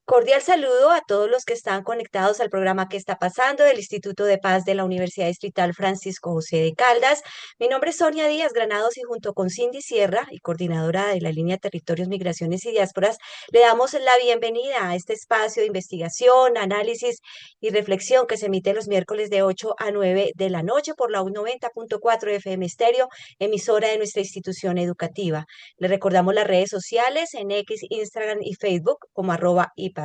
Cordial saludo a todos los que están conectados al programa que está pasando del Instituto de Paz de la Universidad Distrital Francisco José de Caldas. Mi nombre es Sonia Díaz Granados y junto con Cindy Sierra y coordinadora de la línea Territorios, Migraciones y Diásporas, le damos la bienvenida a este espacio de investigación, análisis y reflexión que se emite los miércoles de 8 a 9 de la noche por la 90.4 FM Estéreo, emisora de nuestra institución educativa. Le recordamos las redes sociales en X, Instagram y Facebook como @ipasut,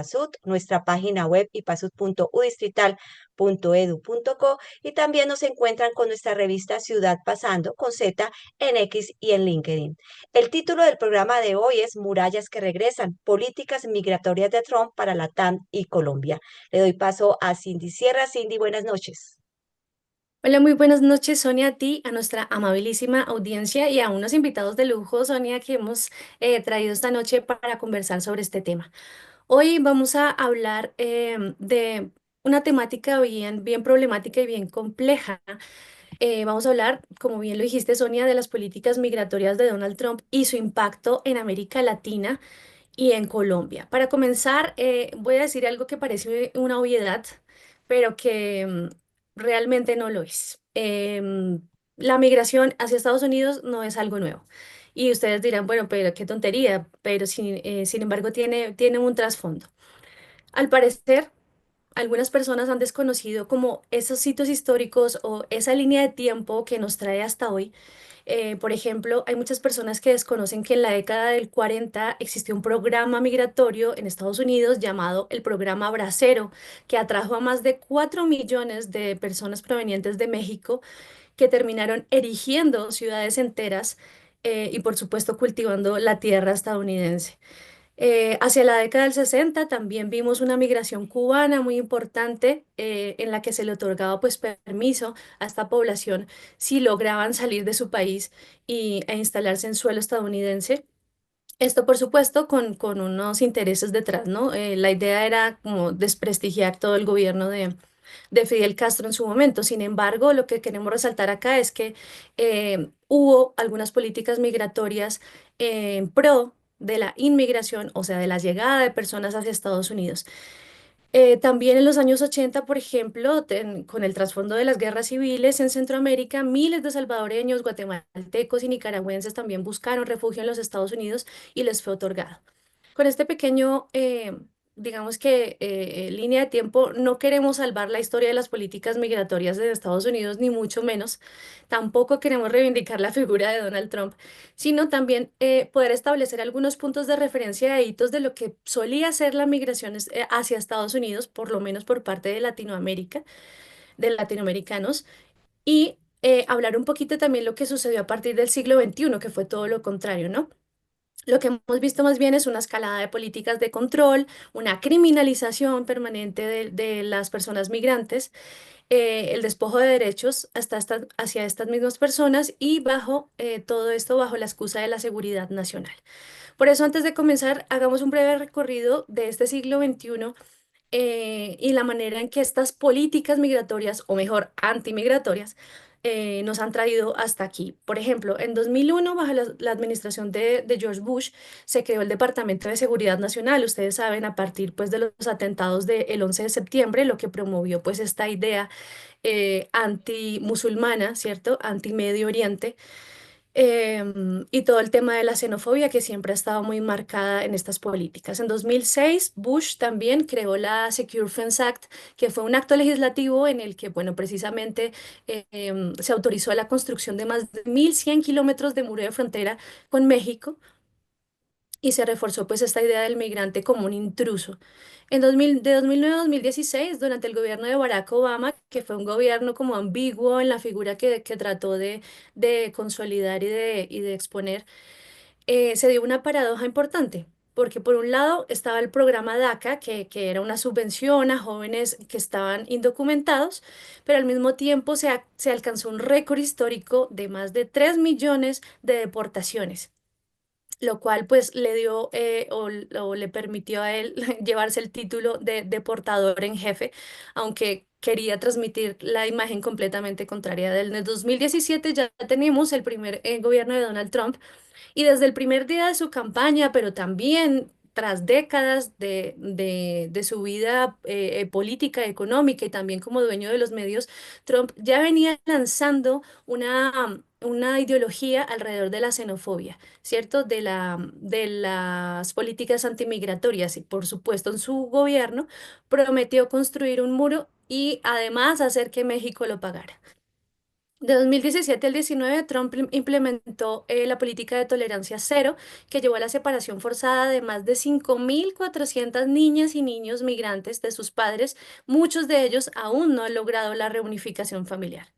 nuestra página web ipasut.udistrital.edu.co y también nos encuentran con nuestra revista Ciudad Pasando con Z en X y en LinkedIn. El título del programa de hoy es Murallas que regresan, políticas migratorias de Trump para la TAM y Colombia. Le doy paso a Cindy Sierra. Cindy, buenas noches. Hola, muy buenas noches, Sonia, a ti, a nuestra amabilísima audiencia y a unos invitados de lujo, Sonia, que hemos traído esta noche para conversar sobre este tema. Hoy vamos a hablar de una temática bien problemática y bien compleja. Vamos a hablar, como bien lo dijiste, Sonia, de las políticas migratorias de Donald Trump y su impacto en América Latina y en Colombia. Para comenzar, voy a decir algo que parece una obviedad, pero que realmente no lo es. La migración hacia Estados Unidos no es algo nuevo. Y ustedes dirán, bueno, pero qué tontería, pero sin embargo tiene un trasfondo. Al parecer, algunas personas han desconocido como esos sitios históricos o esa línea de tiempo que nos trae hasta hoy. Por ejemplo, hay muchas personas que desconocen que en la década del 40 existió un programa migratorio en Estados Unidos llamado el Programa Bracero, que atrajo a más de 4 millones de personas provenientes de México que terminaron erigiendo ciudades enteras y, por supuesto, cultivando la tierra estadounidense. Hacia la década del 60 también vimos una migración cubana muy importante en la que se le otorgaba pues permiso a esta población si lograban salir de su país e instalarse en suelo estadounidense. Esto, por supuesto, con unos intereses detrás, ¿no? La idea era como desprestigiar todo el gobierno de Fidel Castro en su momento. Sin embargo, lo que queremos resaltar acá es que hubo algunas políticas migratorias en pro de la inmigración, o sea, de la llegada de personas hacia Estados Unidos. También en los años 80, por ejemplo, con el trasfondo de las guerras civiles en Centroamérica, miles de salvadoreños, guatemaltecos y nicaragüenses también buscaron refugio en los Estados Unidos y les fue otorgado. Con este pequeño, digamos que, línea de tiempo, no queremos salvar la historia de las políticas migratorias de Estados Unidos, ni mucho menos. Tampoco queremos reivindicar la figura de Donald Trump, sino también poder establecer algunos puntos de referencia de hitos de lo que solía ser la migración hacia Estados Unidos, por lo menos por parte de Latinoamérica, de latinoamericanos, y hablar un poquito también lo que sucedió a partir del siglo XXI, que fue todo lo contrario, ¿no? Lo que hemos visto más bien es una escalada de políticas de control, una criminalización permanente de las personas migrantes, el despojo de derechos hacia estas mismas personas y todo esto bajo la excusa de la seguridad nacional. Por eso, antes de comenzar, hagamos un breve recorrido de este siglo XXI y la manera en que estas políticas migratorias, o mejor, antimigratorias, nos han traído hasta aquí. Por ejemplo, en 2001, bajo la administración de George Bush, se creó el Departamento de Seguridad Nacional. Ustedes saben, a partir pues, de los atentados del 11 de septiembre, lo que promovió pues, esta idea anti-musulmana, ¿cierto? Anti-Medio Oriente, y todo el tema de la xenofobia que siempre ha estado muy marcada en estas políticas. En 2006, Bush también creó la Secure Fence Act, que fue un acto legislativo en el que, bueno, precisamente se autorizó la construcción de más de 1.100 kilómetros de muro de frontera con México y se reforzó pues esta idea del migrante como un intruso. De 2009 a 2016, durante el gobierno de Barack Obama, que fue un gobierno como ambiguo en la figura que trató de consolidar y de exponer, se dio una paradoja importante. Porque por un lado estaba el programa DACA, que era una subvención a jóvenes que estaban indocumentados, pero al mismo tiempo se alcanzó un récord histórico de más de 3 millones de deportaciones, lo cual pues le dio o le permitió a él llevarse el título de deportador en jefe, aunque quería transmitir la imagen completamente contraria de él. En el 2017 ya tenemos el primer gobierno de Donald Trump y desde el primer día de su campaña, pero también tras décadas de su vida política, económica y también como dueño de los medios, Trump ya venía lanzando una ideología alrededor de la xenofobia, ¿cierto? De las políticas antimigratorias y por supuesto en su gobierno prometió construir un muro y además hacer que México lo pagara. De 2017 al 19, Trump implementó la política de tolerancia cero, que llevó a la separación forzada de más de 5.400 niñas y niños migrantes de sus padres. Muchos de ellos aún no han logrado la reunificación familiar.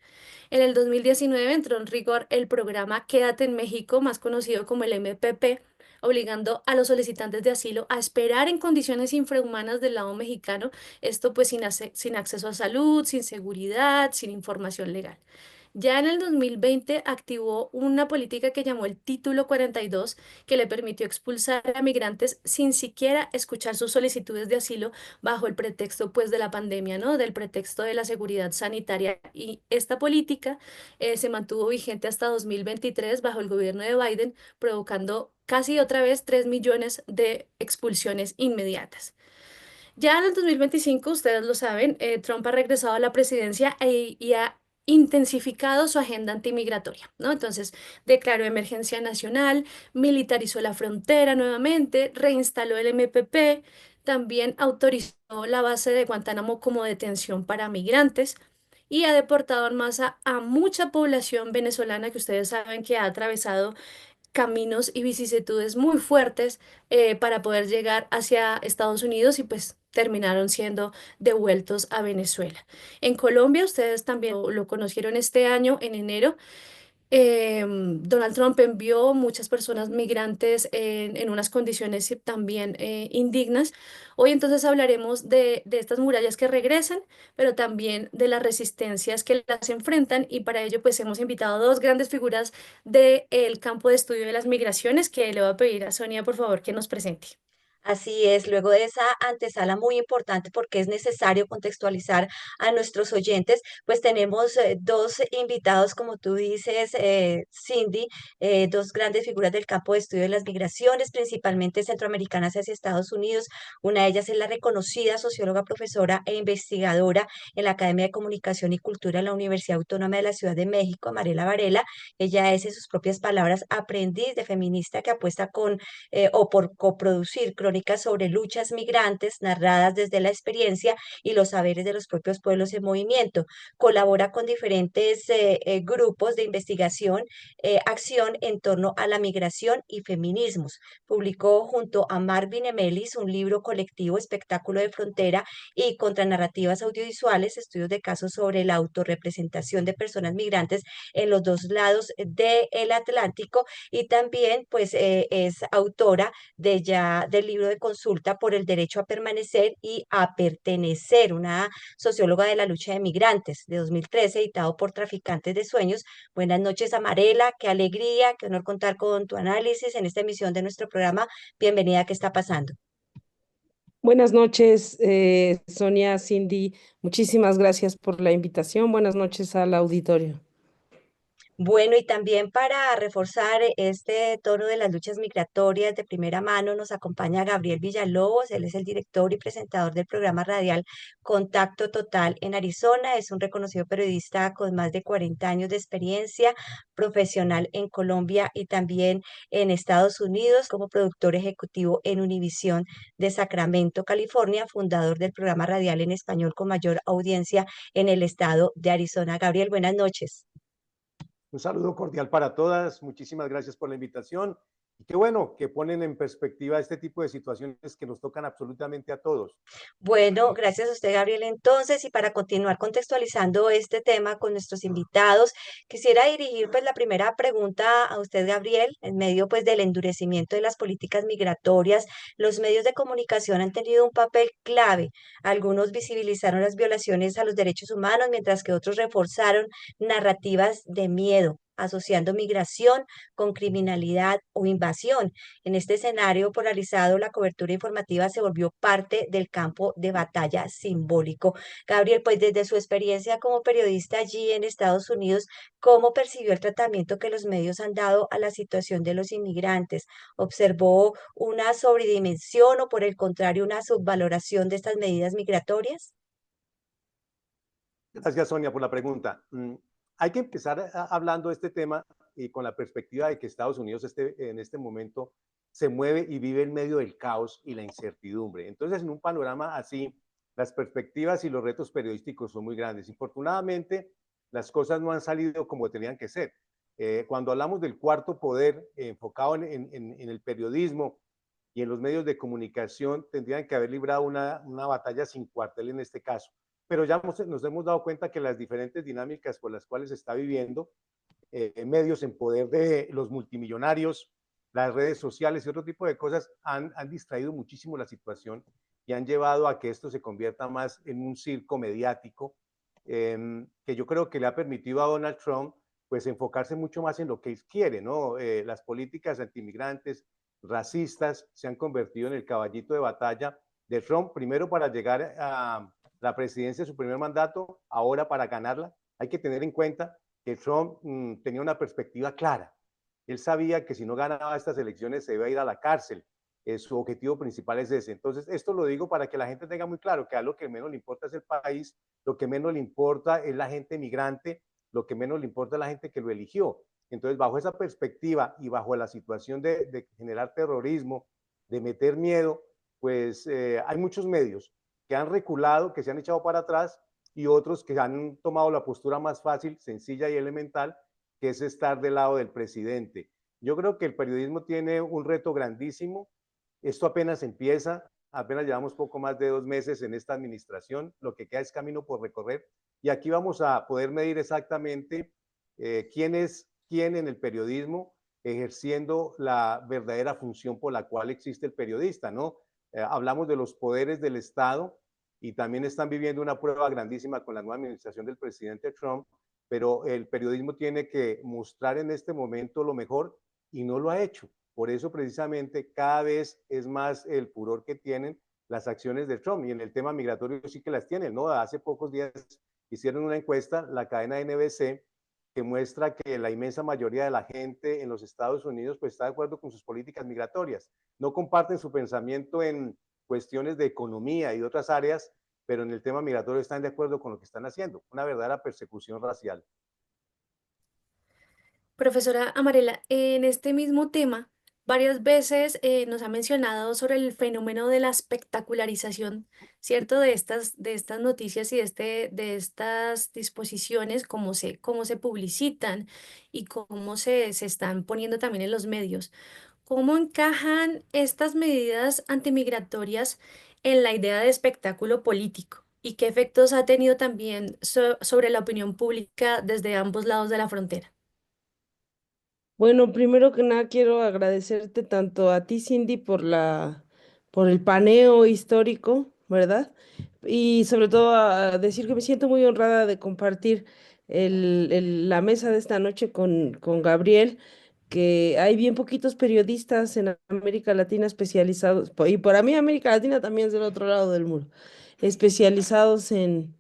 En el 2019 entró en rigor el programa Quédate en México, más conocido como el MPP, obligando a los solicitantes de asilo a esperar en condiciones infrahumanas del lado mexicano, esto pues sin acceso a salud, sin seguridad, sin información legal. Ya en el 2020 activó una política que llamó el Título 42, que le permitió expulsar a migrantes sin siquiera escuchar sus solicitudes de asilo bajo el pretexto pues de la pandemia, ¿no? Del pretexto de la seguridad sanitaria. Y esta política se mantuvo vigente hasta 2023 bajo el gobierno de Biden, provocando casi otra vez 3 millones de expulsiones inmediatas. Ya en el 2025, ustedes lo saben, Trump ha regresado a la presidencia y ha intensificado su agenda antimigratoria, ¿no? Entonces, declaró emergencia nacional, militarizó la frontera nuevamente, reinstaló el MPP, también autorizó la base de Guantánamo como detención para migrantes y ha deportado en masa a mucha población venezolana que ustedes saben que ha atravesado caminos y vicisitudes muy fuertes para poder llegar hacia Estados Unidos y pues terminaron siendo devueltos a Venezuela. En Colombia, ustedes también lo conocieron este año, en enero, Donald Trump envió muchas personas migrantes en unas condiciones también indignas. Hoy entonces hablaremos de estas murallas que regresan, pero también de las resistencias que las enfrentan y para ello pues hemos invitado a dos grandes figuras del campo de estudio de las migraciones que le voy a pedir a Sonia por favor que nos presente. Así es, luego de esa antesala muy importante porque es necesario contextualizar a nuestros oyentes, pues tenemos dos invitados, como tú dices, Cindy, dos grandes figuras del campo de estudio de las migraciones, principalmente centroamericanas hacia Estados Unidos. Una de ellas es la reconocida socióloga, profesora e investigadora en la Academia de Comunicación y Cultura de la Universidad Autónoma de la Ciudad de México, Mariela Varela. Ella es, en sus propias palabras, aprendiz de feminista que apuesta o por coproducir crónicas sobre luchas migrantes narradas desde la experiencia y los saberes de los propios pueblos en movimiento. Colabora con diferentes grupos de investigación, acción en torno a la migración y feminismos. Publicó junto a Marvin Emelis un libro colectivo, Espectáculo de Frontera y Contranarrativas Audiovisuales, estudios de casos sobre la autorrepresentación de personas migrantes en los dos lados del Atlántico, y también pues es autora del libro de consulta por el derecho a permanecer y a pertenecer, una socióloga de la lucha de migrantes de 2013, editado por Traficantes de Sueños. Buenas noches, Amarela, qué alegría, qué honor contar con tu análisis en esta emisión de nuestro programa. Bienvenida, ¿qué está pasando? Buenas noches, Sonia, Cindy. Muchísimas gracias por la invitación. Buenas noches al auditorio. Bueno, y también para reforzar este tono de las luchas migratorias de primera mano nos acompaña Gabriel Villalobos. Él es el director y presentador del programa radial Contacto Total en Arizona. Es un reconocido periodista con más de 40 años de experiencia profesional en Colombia y también en Estados Unidos como productor ejecutivo en Univisión de Sacramento, California, fundador del programa radial en español con mayor audiencia en el estado de Arizona. Gabriel, buenas noches. Un saludo cordial para todas. Muchísimas gracias por la invitación. Y qué bueno que ponen en perspectiva este tipo de situaciones que nos tocan absolutamente a todos. Bueno, gracias a usted, Gabriel. Entonces, y para continuar contextualizando este tema con nuestros invitados, quisiera dirigir pues la primera pregunta a usted, Gabriel, en medio pues del endurecimiento de las políticas migratorias. Los medios de comunicación han tenido un papel clave. Algunos visibilizaron las violaciones a los derechos humanos, mientras que otros reforzaron narrativas de miedo. asociando migración con criminalidad o invasión. En este escenario polarizado, la cobertura informativa se volvió parte del campo de batalla simbólico. Gabriel, pues desde su experiencia como periodista allí en Estados Unidos, ¿cómo percibió el tratamiento que los medios han dado a la situación de los inmigrantes? ¿Observó una sobredimensión o por el contrario una subvaloración de estas medidas migratorias? Gracias, Sonia, por la pregunta. Hay que empezar hablando de este tema y con la perspectiva de que Estados Unidos en este momento se mueve y vive en medio del caos y la incertidumbre. Entonces, en un panorama así, las perspectivas y los retos periodísticos son muy grandes. Infortunadamente, las cosas no han salido como tenían que ser. Cuando hablamos del cuarto poder enfocado en el periodismo y en los medios de comunicación, tendrían que haber librado una batalla sin cuartel en este caso, pero ya nos hemos dado cuenta que las diferentes dinámicas por las cuales se está viviendo, medios en poder de los multimillonarios, las redes sociales y otro tipo de cosas han distraído muchísimo la situación y han llevado a que esto se convierta más en un circo mediático, que yo creo que le ha permitido a Donald Trump pues enfocarse mucho más en lo que quiere, ¿no? Las políticas antimigrantes, racistas, se han convertido en el caballito de batalla de Trump, primero para llegar a la presidencia de su primer mandato, ahora para ganarla. Hay que tener en cuenta que Trump tenía una perspectiva clara. Él sabía que si no ganaba estas elecciones se iba a ir a la cárcel. Su objetivo principal es ese. Entonces, esto lo digo para que la gente tenga muy claro que a lo que menos le importa es el país, lo que menos le importa es la gente migrante, lo que menos le importa es la gente que lo eligió. Entonces, bajo esa perspectiva y bajo la situación de generar terrorismo, de meter miedo, pues hay muchos medios que han reculado, que se han echado para atrás y otros que han tomado la postura más fácil, sencilla y elemental, que es estar del lado del presidente. Yo creo que el periodismo tiene un reto grandísimo. Esto apenas empieza, apenas llevamos poco más de 2 meses en esta administración, lo que queda es camino por recorrer y aquí vamos a poder medir exactamente quién es quién en el periodismo ejerciendo la verdadera función por la cual existe el periodista, ¿no? Hablamos de los poderes del Estado y también están viviendo una prueba grandísima con la nueva administración del presidente Trump, pero el periodismo tiene que mostrar en este momento lo mejor y no lo ha hecho. Por eso precisamente cada vez es más el furor que tienen las acciones de Trump y en el tema migratorio sí que las tienen, ¿no? Hace pocos días hicieron una encuesta, la cadena NBC, que muestra que la inmensa mayoría de la gente en los Estados Unidos pues está de acuerdo con sus políticas migratorias. No comparten su pensamiento en cuestiones de economía y otras áreas, pero en el tema migratorio están de acuerdo con lo que están haciendo, una verdadera persecución racial. Profesora Amarela, en este mismo tema, varias veces nos ha mencionado sobre el fenómeno de la espectacularización, ¿cierto? De estas noticias y de estas disposiciones, cómo se publicitan y cómo se están poniendo también en los medios. ¿Cómo encajan estas medidas antimigratorias en la idea de espectáculo político? ¿Y qué efectos ha tenido también sobre la opinión pública desde ambos lados de la frontera? Bueno, primero que nada quiero agradecerte tanto a ti, Cindy, por el paneo histórico, ¿verdad? Y sobre todo a decir que me siento muy honrada de compartir la mesa de esta noche con Gabriel, que hay bien poquitos periodistas en América Latina especializados, y para mí América Latina también es del otro lado del muro, especializados en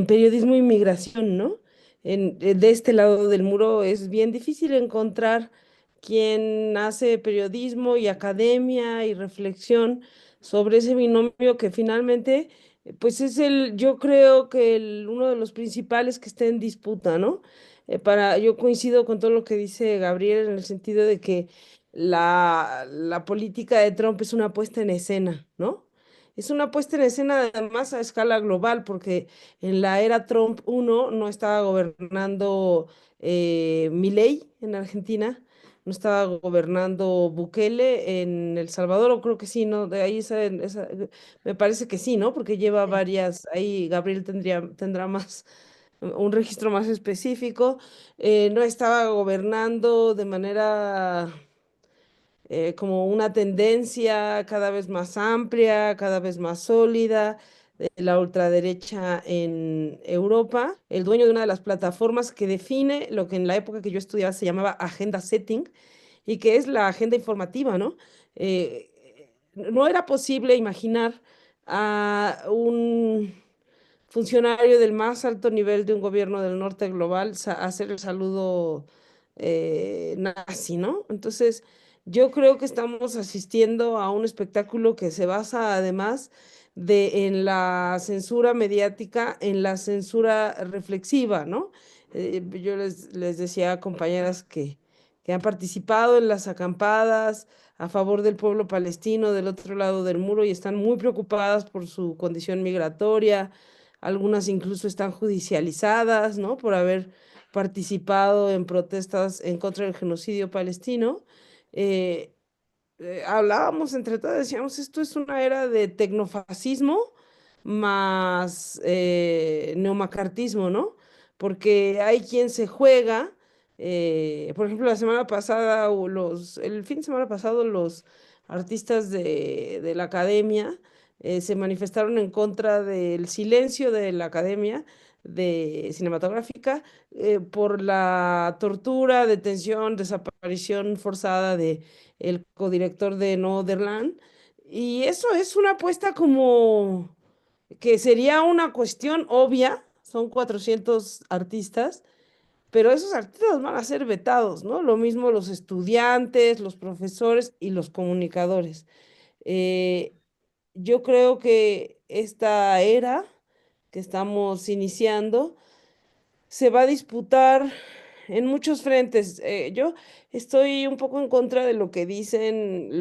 periodismo y migración, ¿no? De este lado del muro es bien difícil encontrar quien hace periodismo y academia y reflexión sobre ese binomio que finalmente, pues es yo creo que uno de los principales que está en disputa, ¿no? Yo coincido con todo lo que dice Gabriel en el sentido de que la política de Trump es una puesta en escena, ¿no? Es una puesta en escena además a escala global, porque en la era Trump uno no estaba gobernando Milei en Argentina, no estaba gobernando Bukele en El Salvador, o creo que sí, ¿no? De ahí me parece que sí, ¿no? Porque lleva Sí. varias, ahí Gabriel tendrá más, un registro más específico. No estaba gobernando de manera como una tendencia cada vez más amplia, cada vez más sólida. de la ultraderecha en Europa, el dueño de una de las plataformas que define lo que en la época que yo estudiaba se llamaba agenda setting y que es la agenda informativa, ¿no? No era posible imaginar a un funcionario del más alto nivel de un gobierno del norte global hacer el saludo nazi, ¿no? Entonces, yo creo que estamos asistiendo a un espectáculo que se basa además en la censura mediática, en la censura reflexiva, ¿no? Yo les decía a compañeras que han participado en las acampadas a favor del pueblo palestino del otro lado del muro y están muy preocupadas por su condición migratoria. Algunas incluso están judicializadas, ¿no? Por haber participado en protestas en contra del genocidio palestino. Eh, Hablábamos entre todos, decíamos, esto es una era de tecnofascismo más neomacartismo, ¿no? Porque hay quien se juega, por ejemplo, la semana pasada, el fin de semana pasado, los artistas de la academia se manifestaron en contra del silencio de la academia de cinematográfica por la tortura, detención, desaparición forzada de el codirector de Noorderland. Y eso es una apuesta como que sería una cuestión obvia, son 400 artistas, pero esos artistas van a ser vetados, ¿no? Lo mismo los estudiantes, los profesores y los comunicadores. Eh, yo creo que esta era que estamos iniciando se va a disputar en muchos frentes. Yo estoy un poco en contra de lo que dicen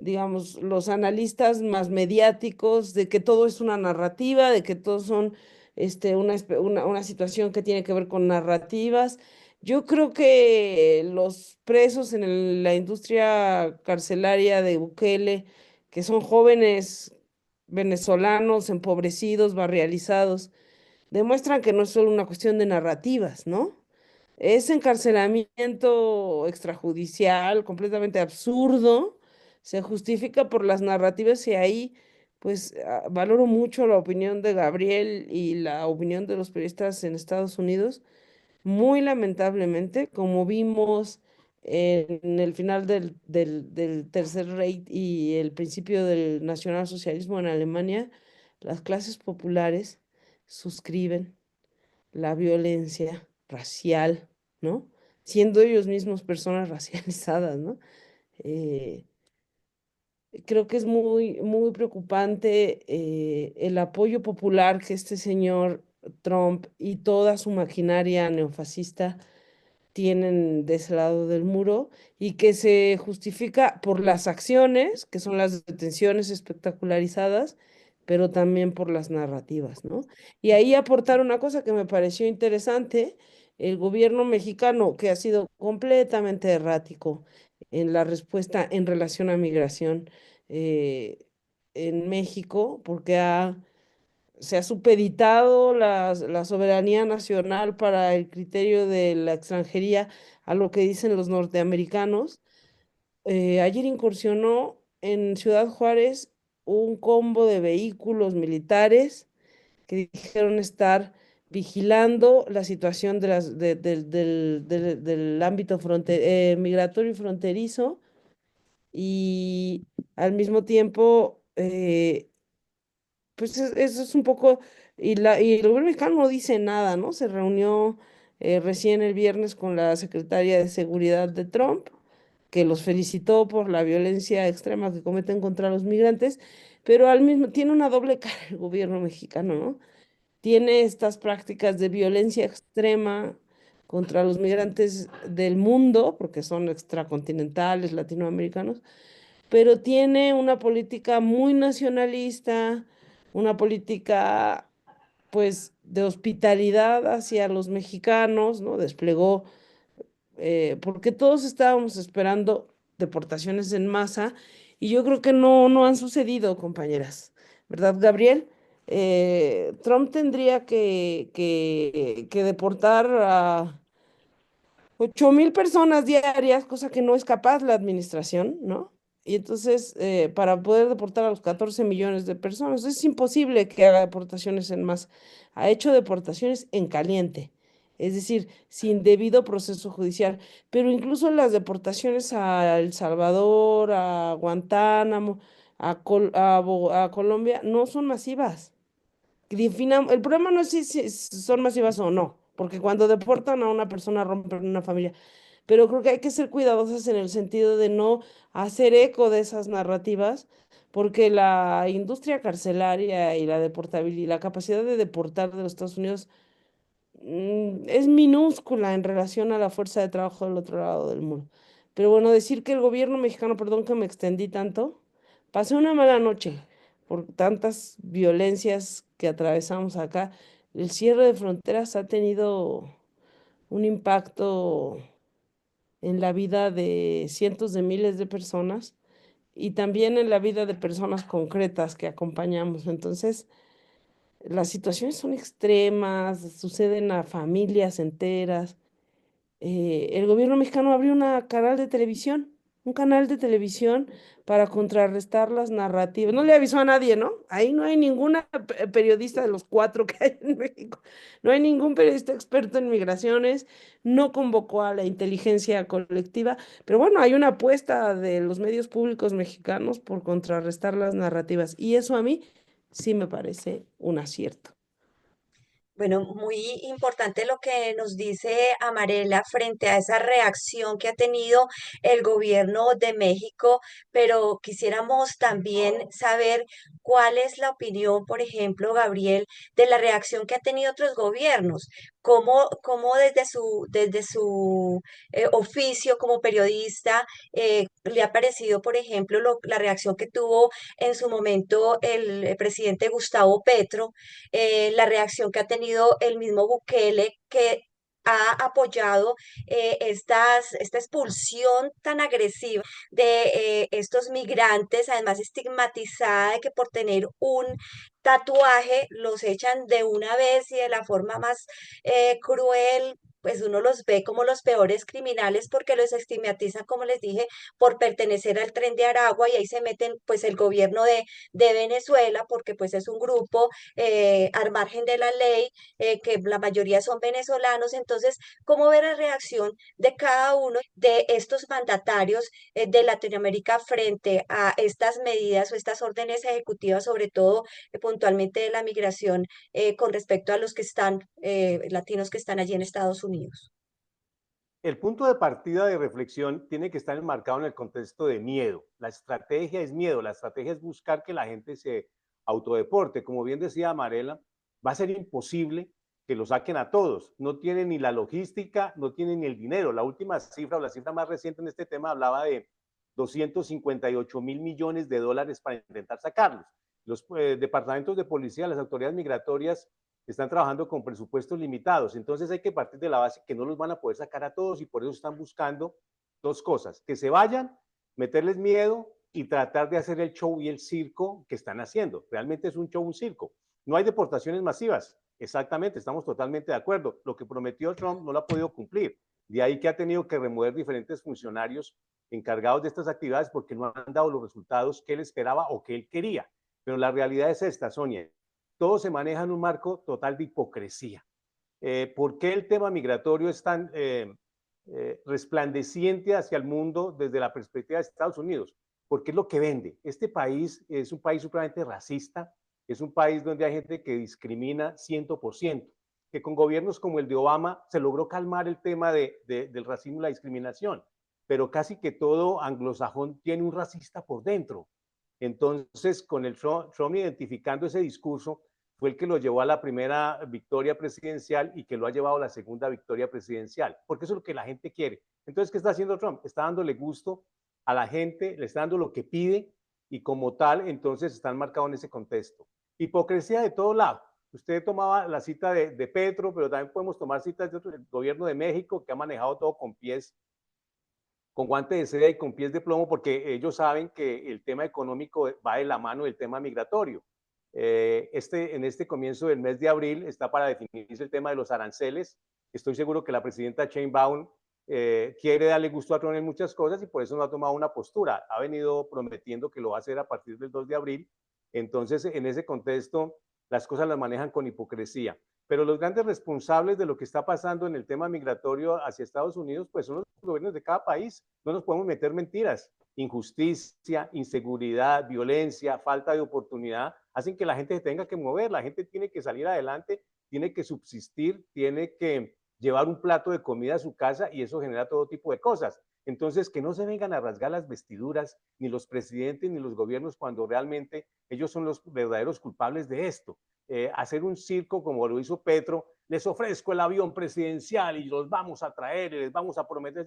digamos, los analistas más mediáticos, de que todo es una narrativa, de que todo son una situación que tiene que ver con narrativas. Yo creo que los presos en la industria carcelaria de Bukele, que son jóvenes venezolanos empobrecidos, barrializados, demuestran que no es solo una cuestión de narrativas, ¿no? Es encarcelamiento extrajudicial, completamente absurdo, se justifica por las narrativas y ahí, pues, valoro mucho la opinión de Gabriel y la opinión de los periodistas en Estados Unidos. Muy lamentablemente, como vimos en el final del Tercer Reich y el principio del nacionalsocialismo en Alemania, las clases populares suscriben la violencia racial, ¿no? Siendo ellos mismos personas racializadas, ¿no? Eh, Creo que es muy, muy preocupante el apoyo popular que este señor Trump y toda su maquinaria neofascista tienen de ese lado del muro y que se justifica por las acciones, que son las detenciones espectacularizadas, pero también por las narrativas, ¿no? Y ahí aportar una cosa que me pareció interesante, el gobierno mexicano, que ha sido completamente errático en la respuesta en relación a migración eh, en México, porque se ha supeditado la soberanía nacional para el criterio de la extranjería a lo que dicen los norteamericanos. Ayer incursionó en Ciudad Juárez un combo de vehículos militares que dijeron estar vigilando la situación del ámbito migratorio y fronterizo y al mismo tiempo pues eso es un poco, y el gobierno mexicano no dice nada, ¿no? Se reunió recién el viernes con la secretaria de Seguridad de Trump, que los felicitó por la violencia extrema que cometen contra los migrantes, pero al mismo tiene una doble cara el gobierno mexicano, ¿no? Tiene estas prácticas de violencia extrema contra los migrantes del mundo, porque son extracontinentales, latinoamericanos, pero tiene una política muy nacionalista, una política pues de hospitalidad hacia los mexicanos, ¿no? Desplegó, porque todos estábamos esperando deportaciones en masa y yo creo que no han sucedido, compañeras, ¿verdad, Gabriel? Trump tendría que deportar a 8,000 personas diarias, cosa que no es capaz la administración, ¿no? Y entonces, para poder deportar a los 14 millones de personas, es imposible que haga deportaciones en masa. Ha hecho deportaciones en caliente, es decir, sin debido proceso judicial. Pero incluso las deportaciones a El Salvador, a Guantánamo, a Colombia, no son masivas. El problema no es si son masivas o no, porque cuando deportan a una persona rompen una familia, pero creo que hay que ser cuidadosas en el sentido de no hacer eco de esas narrativas, porque la industria carcelaria y la deportabilidad, la capacidad de deportar de los Estados Unidos es minúscula en relación a la fuerza de trabajo del otro lado del muro. Pero bueno, decir que el gobierno mexicano, perdón que me extendí tanto, pasé una mala noche por tantas violencias que atravesamos acá. El cierre de fronteras ha tenido un impacto en la vida de cientos de miles de personas y también en la vida de personas concretas que acompañamos. Entonces, las situaciones son extremas, suceden a familias enteras. El gobierno mexicano abrió un canal de televisión para contrarrestar las narrativas. No le avisó a nadie, ¿no? Ahí no hay ninguna periodista de los 4 que hay en México. No hay ningún periodista experto en migraciones, no convocó a la inteligencia colectiva, pero bueno, hay una apuesta de los medios públicos mexicanos por contrarrestar las narrativas y eso a mí sí me parece un acierto. Bueno, muy importante lo que nos dice Amarela frente a esa reacción que ha tenido el gobierno de México, pero quisiéramos también saber cuál es la opinión, por ejemplo, Gabriel, de la reacción que han tenido otros gobiernos. Cómo desde su oficio como periodista le ha parecido, por ejemplo, la reacción que tuvo en su momento el presidente Gustavo Petro, la reacción que ha tenido el mismo Bukele, que ha apoyado esta expulsión tan agresiva de estos migrantes, además estigmatizada de que por tener un tatuaje los echan de una vez y de la forma más cruel. Pues uno los ve como los peores criminales porque los estigmatizan, como les dije, por pertenecer al Tren de Aragua y ahí se meten pues el gobierno de Venezuela porque pues es un grupo al margen de la ley, que la mayoría son venezolanos. Entonces, ¿cómo ver la reacción de cada uno de estos mandatarios de Latinoamérica frente a estas medidas o estas órdenes ejecutivas, sobre todo puntualmente de la migración con respecto a los que están, latinos que están allí en Estados Unidos? El punto de partida de reflexión tiene que estar enmarcado en el contexto de miedo. La estrategia es miedo, la estrategia es buscar que la gente se autodeporte. Como bien decía Amarela, va a ser imposible que lo saquen a todos. No tienen ni la logística, no tienen ni el dinero. La última cifra o la cifra más reciente en este tema hablaba de 258.000 millones de dólares para intentar sacarlos. Los departamentos de policía, las autoridades migratorias están trabajando con presupuestos limitados. Entonces hay que partir de la base que no los van a poder sacar a todos y por eso están buscando dos cosas, que se vayan, meterles miedo y tratar de hacer el show y el circo que están haciendo. Realmente es un show, un circo. No hay deportaciones masivas. Exactamente, estamos totalmente de acuerdo. Lo que prometió Trump no lo ha podido cumplir. De ahí que ha tenido que remover diferentes funcionarios encargados de estas actividades porque no han dado los resultados que él esperaba o que él quería. Pero la realidad es esta, Sonia. Todo se maneja en un marco total de hipocresía. ¿Por qué el tema migratorio es tan resplandeciente hacia el mundo desde la perspectiva de Estados Unidos? Porque es lo que vende. Este país es un país supremamente racista, es un país donde hay gente que discrimina 100%, que con gobiernos como el de Obama se logró calmar el tema del racismo y la discriminación, pero casi que todo anglosajón tiene un racista por dentro. Entonces, con el Trump identificando ese discurso, fue el que lo llevó a la primera victoria presidencial y que lo ha llevado a la segunda victoria presidencial, porque eso es lo que la gente quiere. Entonces, ¿qué está haciendo Trump? Está dándole gusto a la gente, le está dando lo que pide y como tal, entonces están marcados en ese contexto. Hipocresía de todo lado. Usted tomaba la cita de Petro, pero también podemos tomar citas del gobierno de México, que ha manejado todo con pies, con guante de seda y con pies de plomo, porque ellos saben que el tema económico va de la mano del tema migratorio. En este comienzo del mes de abril está para definirse el tema de los aranceles. Estoy seguro que la presidenta Sheinbaum quiere darle gusto a Trump en muchas cosas y por eso no ha tomado una postura. Ha venido prometiendo que lo va a hacer a partir del 2 de abril. Entonces, en ese contexto, las cosas las manejan con hipocresía. Pero los grandes responsables de lo que está pasando en el tema migratorio hacia Estados Unidos, pues son los gobiernos de cada país. No nos podemos meter mentiras. Injusticia, inseguridad, violencia, falta de oportunidad, hacen que la gente se tenga que mover. La gente tiene que salir adelante, tiene que subsistir, tiene que llevar un plato de comida a su casa y eso genera todo tipo de cosas. Entonces, que no se vengan a rasgar las vestiduras ni los presidentes ni los gobiernos cuando realmente ellos son los verdaderos culpables de esto. Hacer un circo como lo hizo Petro, les ofrezco el avión presidencial y los vamos a traer y les vamos a prometer.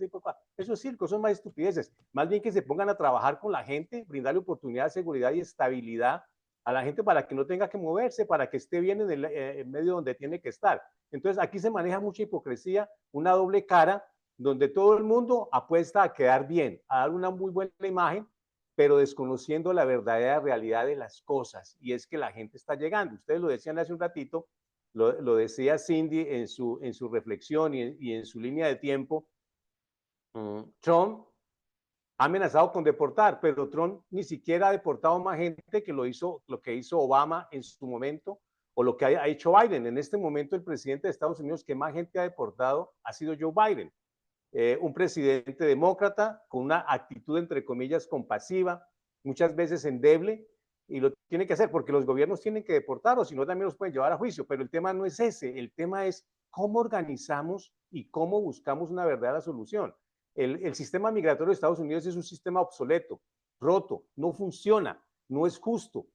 Eso es circo, son más estupideces. Más bien que se pongan a trabajar con la gente, brindarle oportunidad, seguridad y estabilidad a la gente para que no tenga que moverse, para que esté bien en el medio donde tiene que estar. Entonces aquí se maneja mucha hipocresía, una doble cara, donde todo el mundo apuesta a quedar bien, a dar una muy buena imagen, pero desconociendo la verdadera realidad de las cosas, y es que la gente está llegando. Ustedes lo decían hace un ratito, lo decía Cindy en su reflexión y en su línea de tiempo. Trump ha amenazado con deportar, pero Trump ni siquiera ha deportado más gente que lo que hizo Obama en su momento o lo que ha hecho Biden. En este momento el presidente de Estados Unidos que más gente ha deportado ha sido Joe Biden. Un presidente demócrata con una actitud entre comillas compasiva, muchas veces endeble, y lo tiene que hacer porque los gobiernos tienen que deportar o si no también los pueden llevar a juicio, pero el tema no es ese, el tema es cómo organizamos y cómo buscamos una verdadera solución. El sistema migratorio de Estados Unidos es un sistema obsoleto, roto, no funciona, no es justo,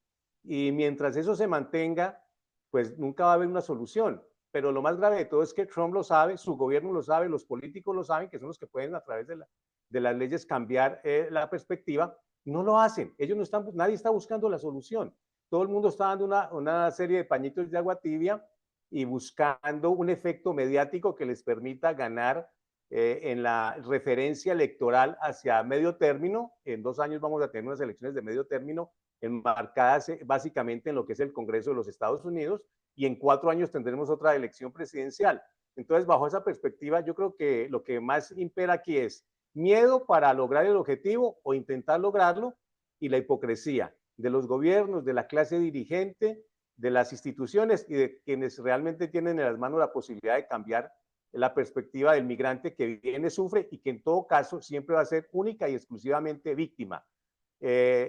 y mientras eso se mantenga, pues nunca va a haber una solución. Pero lo más grave de todo es que Trump lo sabe, su gobierno lo sabe, los políticos lo saben, que son los que pueden a través de las leyes cambiar la perspectiva, no lo hacen. Ellos no están, nadie está buscando la solución. Todo el mundo está dando una serie de pañitos de agua tibia y buscando un efecto mediático que les permita ganar en la referencia electoral hacia medio término. En 2 años vamos a tener unas elecciones de medio término enmarcadas básicamente en lo que es el Congreso de los Estados Unidos, y en 4 años tendremos otra elección presidencial. Entonces, bajo esa perspectiva, yo creo que lo que más impera aquí es miedo para lograr el objetivo o intentar lograrlo, y la hipocresía de los gobiernos, de la clase dirigente, de las instituciones y de quienes realmente tienen en las manos la posibilidad de cambiar la perspectiva del migrante que viene, sufre y que en todo caso siempre va a ser única y exclusivamente víctima.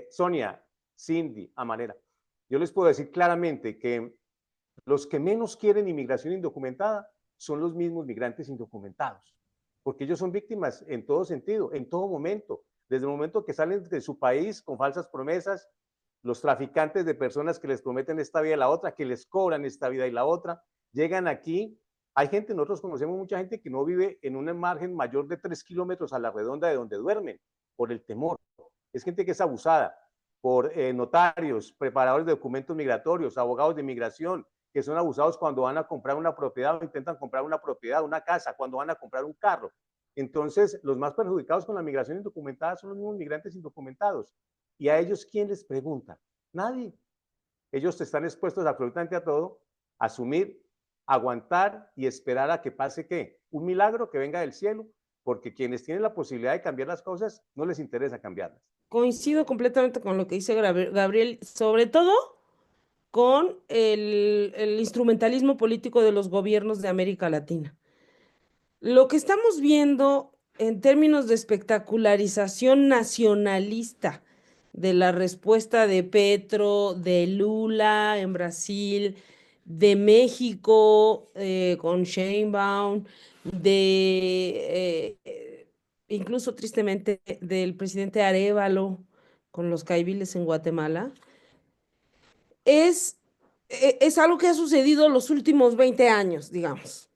Sonia, Cindy, Amanera, yo les puedo decir claramente que los que menos quieren inmigración indocumentada son los mismos migrantes indocumentados, porque ellos son víctimas en todo sentido, en todo momento, desde el momento que salen de su país con falsas promesas, los traficantes de personas que les prometen esta vida y la otra, que les cobran esta vida y la otra, llegan aquí. Hay gente, nosotros conocemos mucha gente que no vive en un margen mayor de 3 kilómetros a la redonda de donde duermen, por el temor. Es gente que es abusada por notarios, preparadores de documentos migratorios, abogados de migración, que son abusados cuando van a comprar una propiedad o intentan comprar una propiedad, una casa, cuando van a comprar un carro. Entonces, los más perjudicados con la migración indocumentada son los mismos migrantes indocumentados. ¿Y a ellos quién les pregunta? Nadie. Ellos están expuestos absolutamente a todo, a asumir, aguantar y esperar a que pase ¿qué? Un milagro que venga del cielo, porque quienes tienen la posibilidad de cambiar las cosas no les interesa cambiarlas. Coincido completamente con lo que dice Gabriel, sobre todo con el instrumentalismo político de los gobiernos de América Latina. Lo que estamos viendo en términos de espectacularización nacionalista de la respuesta de Petro, de Lula en Brasil, de México con Sheinbaum, incluso tristemente del presidente Arévalo con los caiviles en Guatemala, es, es algo que ha sucedido los últimos 20 años, digamos.